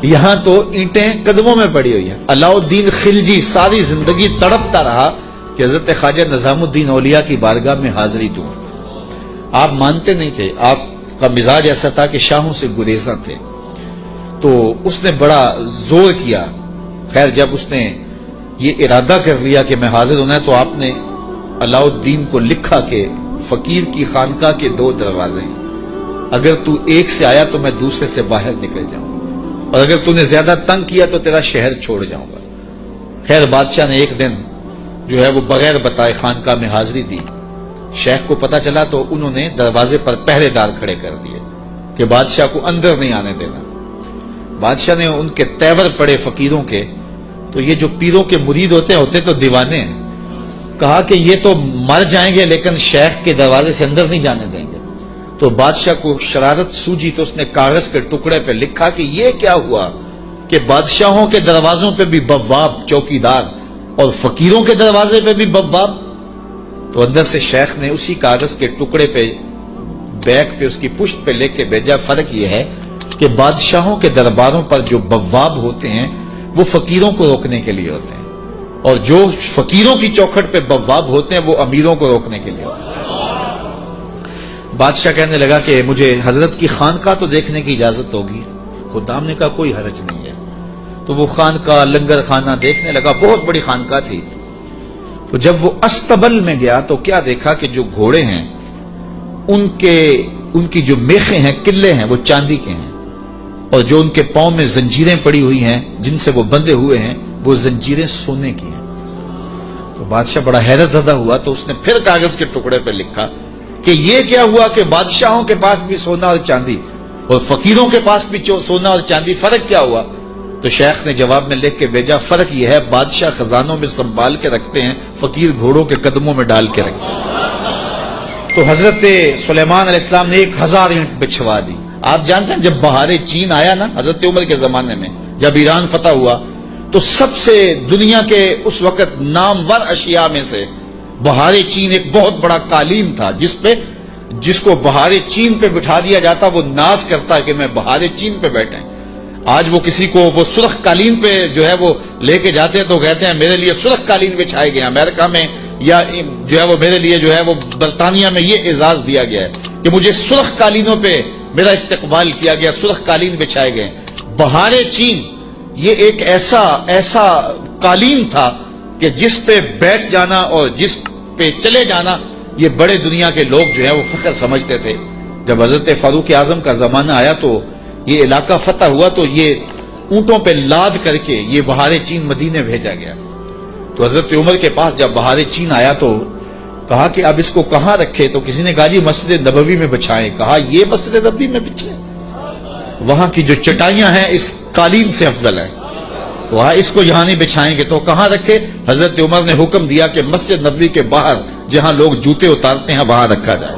یہاں تو اینٹیں قدموں میں پڑی ہوئی ہیں۔ علاؤ الدین خلجی ساری زندگی تڑپتا رہا کہ حضرت خواجہ نظام الدین اولیاء کی بارگاہ میں حاضری دوں۔ آپ مانتے نہیں تھے، آپ کا مزاج ایسا تھا کہ شاہوں سے گریزاں تھے، تو اس نے بڑا زور کیا۔ خیر جب اس نے یہ ارادہ کر لیا کہ میں حاضر ہونا ہے تو آپ نے علاؤ الدین کو لکھا کہ فقیر کی خانقاہ کے 2 دروازے ہیں، اگر تو ایک سے آیا تو میں دوسرے سے باہر نکل جاؤں، اور اگر تو نے زیادہ تنگ کیا تو تیرا شہر چھوڑ جاؤں گا۔ خیر بادشاہ نے ایک دن جو ہے وہ بغیر بتائے خانقاہ میں حاضری دی۔ شیخ کو پتا چلا تو انہوں نے دروازے پر پہرے دار کھڑے کر دیے کہ بادشاہ کو اندر نہیں آنے دینا۔ بادشاہ نے ان کے تیور پڑے فقیروں کے، تو یہ جو پیروں کے مرید ہوتے تو دیوانے ہیں، کہا کہ یہ تو مر جائیں گے لیکن شیخ کے دروازے سے اندر نہیں جانے دیں گے۔ تو بادشاہ کو شرارت سوجی تو اس نے کاغذ کے ٹکڑے پہ لکھا کہ یہ کیا ہوا کہ بادشاہوں کے دروازوں پہ بھی بواب چوکیدار اور فقیروں کے دروازے پہ بھی بواب۔ تو اندر سے شیخ نے اسی کاغذ کے ٹکڑے پہ بیک پہ اس کی پشت پہ لکھ کے بھیجا، فرق یہ ہے کہ بادشاہوں کے درباروں پر جو بواب ہوتے ہیں وہ فقیروں کو روکنے کے لیے ہوتے ہیں، اور جو فقیروں کی چوکھٹ پہ بواب ہوتے ہیں وہ امیروں کو روکنے کے لیے ہوتے ہیں۔ بادشاہ کہنے لگا کہ مجھے حضرت کی خانقاہ تو دیکھنے کی اجازت ہوگی۔ خدام نے کہا کوئی حرج نہیں ہے۔ تو وہ خانقاہ لنگر خانہ دیکھنے لگا، بہت بڑی خانقاہ تھی۔ تو جب وہ استبل میں گیا تو کیا دیکھا کہ جو گھوڑے ہیں ان کی جو میخیں ہیں، قلعے ہیں، وہ چاندی کے ہیں، اور جو ان کے پاؤں میں زنجیریں پڑی ہوئی ہیں جن سے وہ بندھے ہوئے ہیں وہ زنجیریں سونے کی ہیں۔ تو بادشاہ بڑا حیرت زدہ ہوا، تو اس نے پھر کاغذ کے ٹکڑے پہ لکھا کہ یہ کیا ہوا کہ بادشاہوں کے پاس بھی سونا اور چاندی اور فقیروں کے پاس بھی سونا اور چاندی، فرق کیا ہوا؟ تو شیخ نے جواب میں لکھ کے بھیجا، فرق یہ ہے بادشاہ خزانوں میں سنبھال کے رکھتے ہیں، فقیر گھوڑوں کے قدموں میں ڈال کے رکھتے ہیں۔ تو حضرت سلیمان علیہ السلام نے 1000 اینٹ بچھوا دی۔ آپ جانتے ہیں جب بہار چین آیا نا حضرت عمر کے زمانے میں، جب ایران فتح ہوا تو سب سے دنیا کے اس وقت نامور اشیاء میں سے بہار چین ایک بہت بڑا قالین تھا، جس کو بہار چین پہ بٹھا دیا جاتا وہ ناز کرتا ہے کہ میں بہار چین پہ بیٹھے۔ آج وہ کسی کو وہ سرخ قالین پہ جو ہے وہ لے کے جاتے ہیں تو کہتے ہیں میرے لیے سرخ قالین بچھائے گئے، امریکہ میں یا جو ہے وہ میرے لیے جو ہے وہ برطانیہ میں یہ اعزاز دیا گیا ہے کہ مجھے سرخ قالینوں پہ میرا استقبال کیا گیا، سرخ قالین بچھائے گئے۔ بہار چین یہ ایک ایسا قالین تھا کہ جس پہ بیٹھ جانا اور جس پہ چلے جانا یہ بڑے دنیا کے لوگ جو ہے وہ فخر سمجھتے تھے۔ جب حضرت فاروق اعظم کا زمانہ آیا تو یہ علاقہ فتح ہوا تو یہ اونٹوں پہ لاد کر کے یہ بہار چین مدینے بھیجا گیا۔ تو حضرت عمر کے پاس جب بہار چین آیا تو کہا کہ اب اس کو کہاں رکھے؟ تو کسی نے کہا جی مسجد نبوی میں بچھائیں۔ کہا یہ مسجد نبوی میں بچھائیں؟ وہاں کی جو چٹائیاں ہیں اس قالین سے افضل ہیں، وہاں اس کو یہاں نہیں بچھائیں گے۔ تو کہاں رکھے؟ حضرت عمر نے حکم دیا کہ مسجد نبوی کے باہر جہاں لوگ جوتے اتارتے ہیں وہاں رکھا جائے،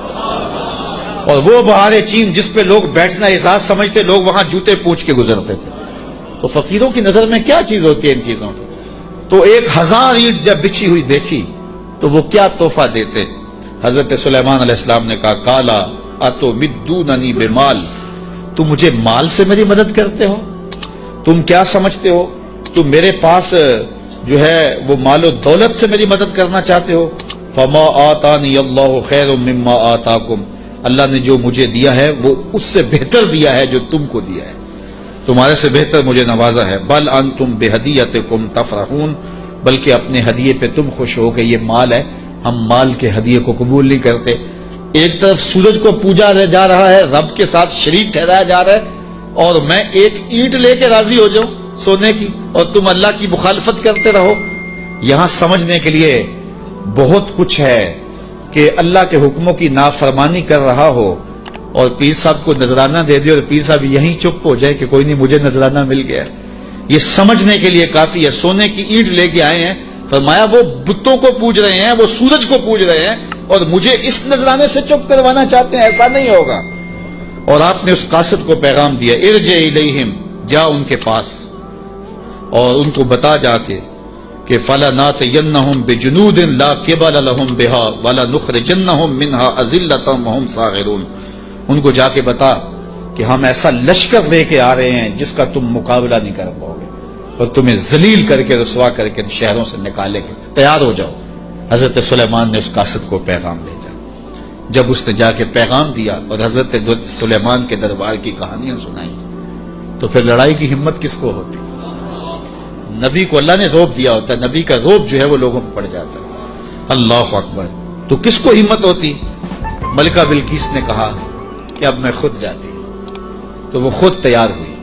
اور وہ بہار چین جس پہ لوگ بیٹھنا اعزاز سمجھتے لوگ وہاں جوتے پوچھ کے گزرتے تھے۔ تو فقیروں کی نظر میں کیا چیز ہوتی ہے ان چیزوں کی؟ تو 1000 اینٹ جب بچھی ہوئی دیکھی تو وہ کیا تحفہ دیتے؟ حضرت سلیمان علیہ السلام نے کہا کالا اتو مدوننی بمال، تم مجھے مال سے میری مدد کرتے ہو؟ تم کیا سمجھتے ہو تم میرے پاس جو ہے وہ مال و دولت سے میری مدد کرنا چاہتے ہو؟ فما آتانی اللہ خیر مما آتاکم، اللہ نے جو مجھے دیا ہے وہ اس سے بہتر دیا ہے جو تم کو دیا ہے، تمہارے سے بہتر مجھے نوازا ہے۔ بل انتم بہدیتکم تفرحون، بلکہ اپنے ہدیے پہ تم خوش ہو کہ یہ مال ہے، ہم مال کے ہدیے کو قبول نہیں کرتے۔ ایک طرف سورج کو پوجا جا رہا ہے، رب کے ساتھ شریک ٹھہرایا جا رہا ہے، اور میں ایک اینٹ لے کے راضی ہو جاؤں سونے کی اور تم اللہ کی مخالفت کرتے رہو۔ یہاں سمجھنے کے لیے بہت کچھ ہے کہ اللہ کے حکموں کی نافرمانی کر رہا ہو اور پیر صاحب کو نذرانہ دے دے اور پیر صاحب یہیں چپ ہو جائے کہ کوئی نہیں مجھے نذرانہ مل گیا، یہ سمجھنے کے لیے کافی ہے۔ سونے کی اینٹ لے کے آئے ہیں، فرمایا وہ بتوں کو پوج رہے ہیں، وہ سورج کو پوج رہے ہیں اور مجھے اس نذرانے سے چپ کروانا چاہتے ہیں، ایسا نہیں ہوگا۔ اور آپ نے اس قاصد کو پیغام دیا، ارجع الیہم، جا ان کے پاس اور ان کو بتا جا کے کہ فَلَنَاتِيَنَّهُمْ بِجُنُودٍ لَا قِبَلَ لَهُمْ بِهَا وَلَنُخْرِجَنَّهُمْ مِنْهَا أَذِلَّةً وَهُمْ صَاغِرُونَ۔ ان کو جا کے بتا کہ ہم ایسا لشکر لے کے آ رہے ہیں جس کا تم مقابلہ نہیں کر پاؤ گے اور تمہیں ذلیل کر کے رسوا کر کے شہروں سے نکالیں گے، تیار ہو جاؤ۔ حضرت سلیمان نے اس قاصد کو پیغام بھیجا۔ جب اس نے جا کے پیغام دیا اور حضرت سلیمان کے دربار کی کہانیاں سنائی تو پھر لڑائی کی ہمت کس کو ہوتی؟ نبی کو اللہ نے روب دیا ہوتا ہے، نبی کا روب جو ہے وہ لوگوں پہ پڑ جاتا ہے۔ اللہ اکبر، تو کس کو ہمت ہوتی؟ ملکہ بلقیس نے کہا کہ اب میں خود جاتی، تو وہ خود تیار ہوئی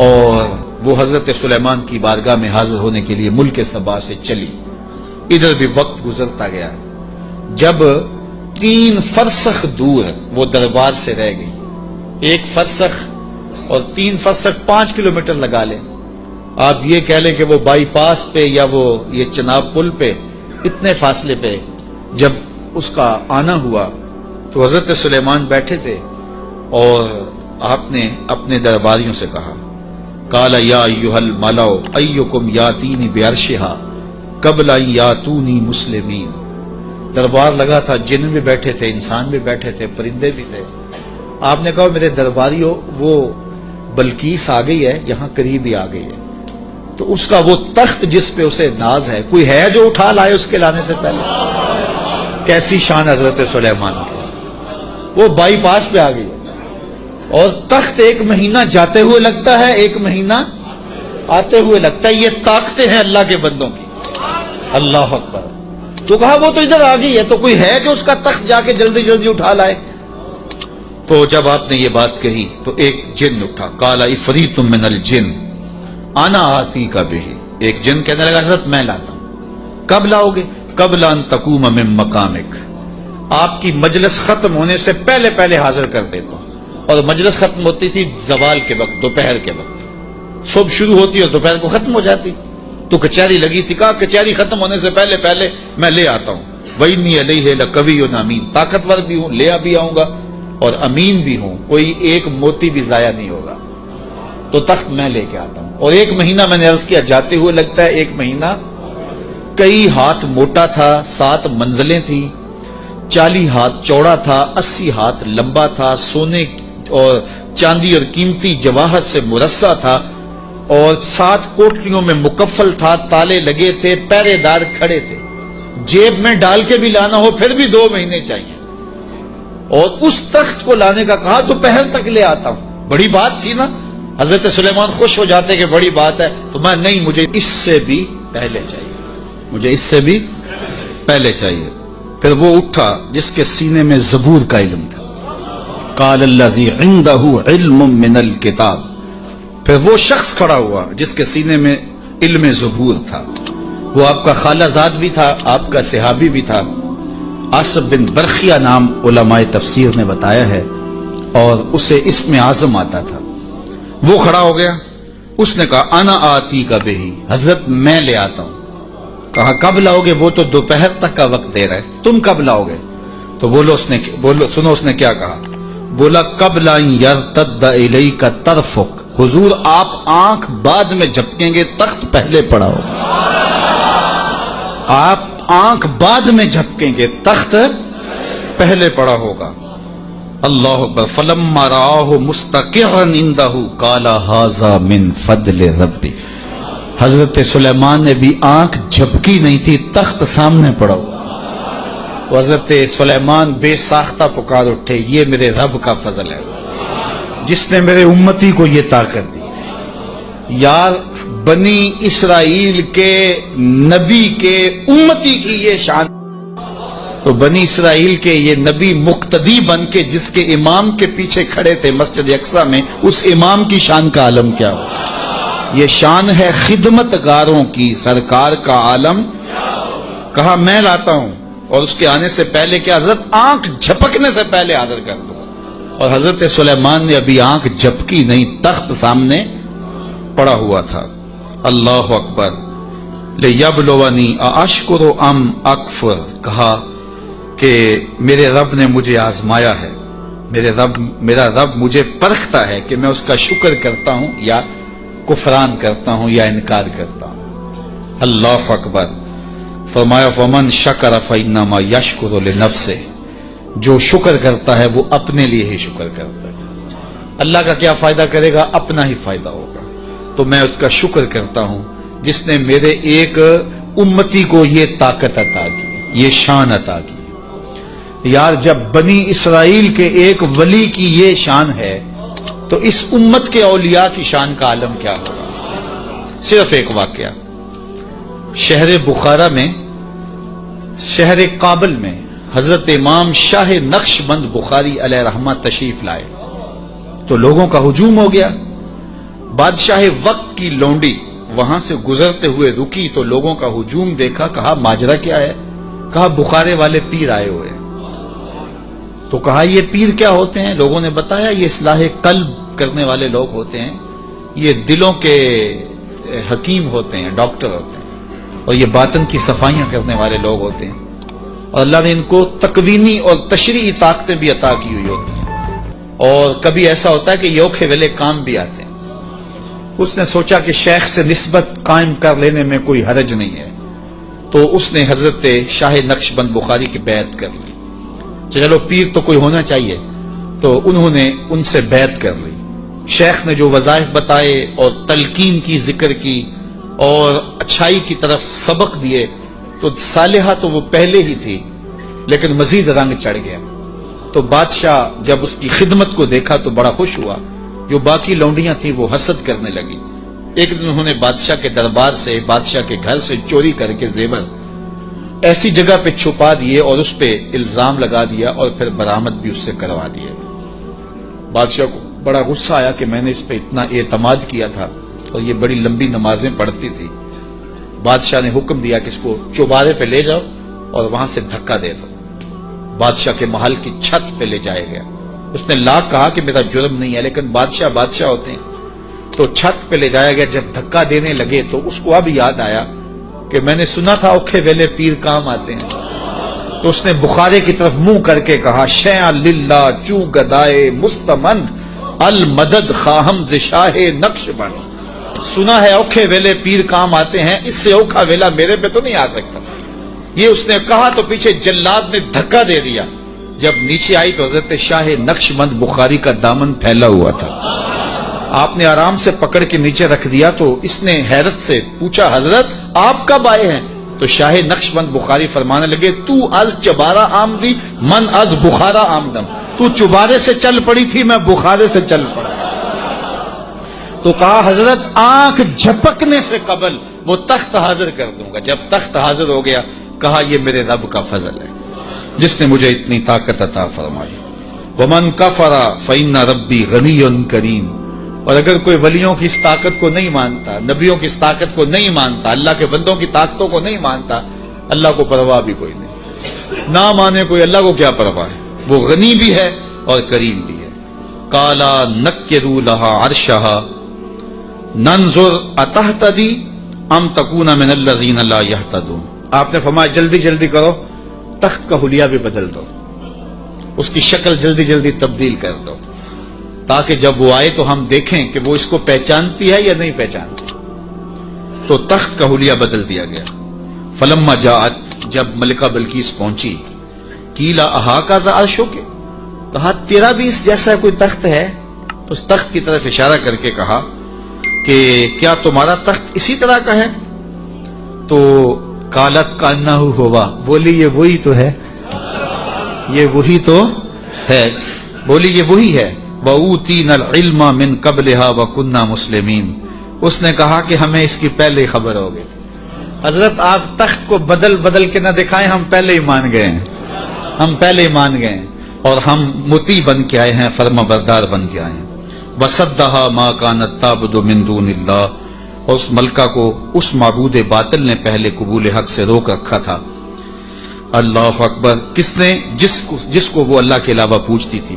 اور وہ حضرت سلیمان کی بارگاہ میں حاضر ہونے کے لیے ملک سبا سے چلی۔ ادھر بھی وقت گزرتا گیا، جب 3 فرسخ دور وہ دربار سے رہ گئی، 1 فرسخ اور 3 فرسخ 5 کلومیٹر لگا لیں، آپ یہ کہہ لیں کہ وہ بائی پاس پہ یا وہ یہ چناب پل پہ اتنے فاصلے پہ جب اس کا آنا ہوا تو حضرت سلیمان بیٹھے تھے اور آپ نے اپنے درباریوں سے کہا، قال یا ایھا الملأ ایکم یاتینی بعرشها قبل ان یاتونی مسلمین۔ دربار لگا تھا، جن بھی بیٹھے تھے، انسان بھی بیٹھے تھے، پرندے بھی تھے۔ آپ نے کہا میرے درباریوں، وہ بلقیس آ گئی ہے، یہاں قریب ہی آ گئی ہے، تو اس کا وہ تخت جس پہ اسے ناز ہے، کوئی ہے جو اٹھا لائے اس کے لانے سے پہلے؟ کیسی شان حضرت سلیمان کی، وہ بائی پاس پہ آ گئی اور تخت 1 مہینہ جاتے ہوئے لگتا ہے، 1 مہینہ آتے ہوئے لگتا ہے۔ یہ طاقتیں ہیں اللہ کے بندوں کی، اللہ اکبر۔ تو کہا وہ تو ادھر آ گئی ہے، تو کوئی ہے جو اس کا تخت جا کے جلدی جلدی اٹھا لائے؟ تو جب آپ نے یہ بات کہی تو ایک جن اٹھا، قال عفریت من الجن انا آتی کا بہ، ایک جن کہنے لگا حضرت میں لاتا ہوں۔ کب لاؤ گے؟ قبل ان تقوم من مقامک، آپ کی مجلس ختم ہونے سے پہلے پہلے حاضر کر دیتا ہوں۔ اور مجلس ختم ہوتی تھی زوال کے وقت، دوپہر کے وقت، صبح شروع ہوتی اور دوپہر کو ختم ہو جاتی، تو کچہری لگی تھی، کہا کچہری ختم ہونے سے پہلے پہلے میں لے آتا ہوں۔ وَإِنِّي عَلَيْهِ لَقَوِيٌّ أَمِينٌ، طاقتور بھی ہوں، لے بھی آؤں گا اور امین بھی ہوں، کوئی ایک موتی بھی ضائع نہیں ہوگا، تو تخت میں لے کے آتا ہوں۔ اور 1 مہینہ میں نے عرض کیا جاتے ہوئے لگتا ہے، 1 مہینہ کئی ہاتھ موٹا تھا، 7 منزلیں تھی، 40 ہاتھ چوڑا تھا، 80 ہاتھ لمبا تھا، سونے اور چاندی اور قیمتی جواہر سے مرصع تھا، اور 7 کوٹریوں میں مکفل تھا، تالے لگے تھے، پہرے دار کھڑے تھے، جیب میں ڈال کے بھی لانا ہو پھر بھی 2 مہینے چاہیے۔ اور اس تخت کو لانے کا کہا دوپہر تک لے آتا ہوں۔ بڑی بات تھی نا، حضرت سلیمان خوش ہو جاتے کہ بڑی بات ہے، تو میں نہیں، مجھے اس سے بھی پہلے چاہیے، مجھے اس سے بھی پہلے چاہیے۔ پھر وہ اٹھا جس کے سینے میں زبور کا علم تھا، قال الذی عندہ علم من الکتاب، پھر وہ شخص کھڑا ہوا جس کے سینے میں علم زبور تھا، وہ آپ کا خالہ زاد بھی تھا، آپ کا صحابی بھی تھا، عاصب بن برخیہ نام علماء تفسیر نے بتایا ہے، اور اسے اسم اعظم آتا تھا۔ وہ کھڑا ہو گیا، اس نے کہا انا آتی کا بہی، حضرت میں لے آتا ہوں۔ کہا کب لاؤ گے؟ وہ تو دوپہر تک کا وقت دے رہا ہے، تم کب لاؤ گے؟ تو سنو اس نے کیا کہا، بولا قبل ان یرتد الیک طرفک، حضور آپ آنکھ بعد میں جھپکیں گے، تخت پہلے پڑا ہوگا، آپ آنکھ بعد میں جھپکیں گے، تخت پہلے پڑا ہوگا۔ اللہ اکبر۔ فلما رآہ مستقرا عنده قال ھذا من فضل ربی، حضرت سلیمان نے بھی آنکھ جھپکی نہیں تھی، تخت سامنے پڑا ہوا۔ حضرت سلیمان بے ساختہ پکار اٹھے، یہ میرے رب کا فضل ہے جس نے میرے امتی کو یہ طاقت دی۔ یار بنی اسرائیل کے نبی کے امتی کی یہ شان، تو بنی اسرائیل کے یہ نبی مقتدی بن کے جس کے امام کے پیچھے کھڑے تھے مسجد اقصی میں، اس امام کی شان کا عالم کیا ہو؟ یہ شان ہے خدمت گاروں کی، سرکار کا عالم۔ کہا میں لاتا ہوں، اور اس کے آنے سے پہلے کیا حضرت آنکھ جھپکنے سے پہلے حاضر کر دو۔ اور حضرت سلیمان نے ابھی آنکھ جھپکی نہیں، تخت سامنے پڑا ہوا تھا۔ اللہ اکبر۔ لیبلونی ااشکر ام اکفر، کہا کہ میرے رب نے مجھے آزمایا ہے، میرا رب مجھے پرکھتا ہے کہ میں اس کا شکر کرتا ہوں یا کفران کرتا ہوں یا انکار کرتا ہوں۔ اللہ اکبر۔ فرمایا فمن شکر فانما یشکر لنفسہ، جو شکر کرتا ہے وہ اپنے لیے ہی شکر کرتا ہے، اللہ کا کیا فائدہ کرے گا، اپنا ہی فائدہ ہوگا۔ تو میں اس کا شکر کرتا ہوں جس نے میرے ایک امتی کو یہ طاقت عطا کی، یہ شان عطا کی۔ یار جب بنی اسرائیل کے ایک ولی کی یہ شان ہے تو اس امت کے اولیاء کی شان کا عالم کیا ہوگا۔ صرف ایک واقعہ، شہر بخارا میں، شہر کابل میں حضرت امام شاہ نقشبند بخاری علیہ رحمہ تشریف لائے تو لوگوں کا ہجوم ہو گیا۔ بادشاہ وقت کی لونڈی وہاں سے گزرتے ہوئے رکی تو لوگوں کا ہجوم دیکھا، کہا ماجرا کیا ہے؟ کہا بخارے والے پیر آئے ہوئے ہیں۔ تو کہا یہ پیر کیا ہوتے ہیں؟ لوگوں نے بتایا یہ اصلاح قلب کرنے والے لوگ ہوتے ہیں، یہ دلوں کے حکیم ہوتے ہیں، ڈاکٹر ہوتے ہیں، اور یہ باطن کی صفائیاں کرنے والے لوگ ہوتے ہیں، اور اللہ نے ان کو تکوینی اور تشریعی طاقتیں بھی عطا کی ہوئی ہوتی ہیں، اور کبھی ایسا ہوتا ہے کہ یہ اوکھے ویلے کام بھی آتے ہیں۔ اس نے سوچا کہ شیخ سے نسبت قائم کر لینے میں کوئی حرج نہیں ہے، تو اس نے حضرت شاہ نقشبند بخاری کی بیعت کر لی۔ چلو پیر تو کوئی ہونا چاہیے، تو انہوں نے ان سے بیعت کر لی۔ شیخ نے جو وظائف بتائے اور تلقین کی، ذکر کی اور اچھائی کی طرف سبق دیے، تو صالحہ تو وہ پہلے ہی تھی لیکن مزید رنگ چڑھ گیا۔ تو بادشاہ جب اس کی خدمت کو دیکھا تو بڑا خوش ہوا۔ جو باقی لونڈیاں تھیں وہ حسد کرنے لگی۔ ایک دن انہوں نے بادشاہ کے دربار سے، بادشاہ کے گھر سے چوری کر کے زیور ایسی جگہ پہ چھپا دیے اور اس پہ الزام لگا دیا اور پھر برآمد بھی اس سے کروا دیے۔ بادشاہ کو بڑا غصہ آیا کہ میں نے اس پہ اتنا اعتماد کیا تھا اور یہ بڑی لمبی نمازیں پڑھتی تھی۔ بادشاہ نے حکم دیا کہ اس کو چوبارے پہ لے جاؤ اور وہاں سے دھکا دے دو۔ بادشاہ کے محل کی چھت پہ لے جایا گیا۔ اس نے لاکھ کہا کہ میرا جرم نہیں ہے، لیکن بادشاہ ہوتے ہیں، تو چھت پہ لے جایا گیا۔ جب دھکا دینے لگے تو اس کو اب یاد آیا کہ میں نے سنا تھا اوکھے ویلے پیر کام آتے ہیں، تو اس نے بخارے کی طرف منہ کر کے کہا شیعہ للہ چو گدائے مستمند المدد خواہم ز شاہ نقشبند۔ سنا ہے اوکھے ویلے پیر کام آتے ہیں، اس سے اوکھا ویلا میرے پہ تو نہیں آ سکتا۔ یہ اس نے کہا تو پیچھے جلاد نے دھکا دے دیا۔ جب نیچے آئی تو حضرت شاہ نقشبند بخاری کا دامن پھیلا ہوا تھا۔ آپ نے آرام سے پکڑ کے نیچے رکھ دیا تو اس نے حیرت سے پوچھا حضرت آپ کب آئے ہیں؟ تو شاہ نقشبند بخاری فرمانے لگے تو از چبارہ آمدی من از بخارا آمدم، تو چبارے سے چل پڑی تھی میں بخارے سے چل پڑا۔ تو کہا حضرت آنکھ جھپکنے سے قبل وہ تخت حاضر کر دوں گا۔ جب تخت حاضر ہو گیا کہا یہ میرے رب کا فضل ہے جس نے مجھے اتنی طاقت عطا فرمائی۔ ومن کفر فإن ربی غنی کریم۔ اور اگر کوئی ولیوں کی اس طاقت کو نہیں مانتا، نبیوں کی اس طاقت کو نہیں مانتا، اللہ کے بندوں کی طاقتوں کو نہیں مانتا، اللہ کو پرواہ بھی کوئی نہیں۔ نہ مانے کوئی، اللہ کو کیا پرواہ ہے، وہ غنی بھی ہے اور کریم بھی ہے۔ کالا نکروا لہا عرشہا ننظر اتہتدی ام تکون من الذین لا یہتدون۔ آپ نے فرمایا جلدی جلدی کرو، تخت کا حلیہ بھی بدل دو، اس کی شکل جلدی جلدی تبدیل کر دو، تاکہ جب وہ آئے تو ہم دیکھیں کہ وہ اس کو پہچانتی ہے یا نہیں پہچانتی۔ تو تخت کا حلیہ بدل دیا گیا۔ فلما جاءت، جب ملکہ بلقیس پہنچی، قیل اہٰذا عرشک، کہا تیرا بھی اس جیسا کوئی تخت ہے؟ اس تخت کی طرف اشارہ کر کے کہا کہ کیا تمہارا تخت اسی طرح کا ہے؟ تو قالت کانہ ہوا، بولی یہ وہی تو ہے، یہ وہی تو ہے، بولی یہ وہی ہے۔ وَأُوتِينَا الْعِلْمَ مِنْ قَبْلِهَا وَكُنَّا مُسْلِمِينَ۔ اس نے کہا کہ ہمیں اس کی پہلے ہی خبر ہو گئی۔ حضرت آپ تخت کو بدل بدل کے نہ دکھائیں، ہم پہلے ہی مان گئے ہیں، ہم پہلے ہی مان گئے ہیں، اور ہم مطیع بن کے آئے ہیں، فرما بردار بن کے آئے ہیں۔ وَصَدَّهَا مَا كَانَتْ تَعْبُدُ مِن دُونِ اللَّهِ، اور اس ملکہ کو اس معبود باطل نے پہلے قبول حق سے روک رکھا تھا۔ اللہ اکبر۔ کس نے؟ جس کو وہ اللہ کے علاوہ پوچھتی تھی۔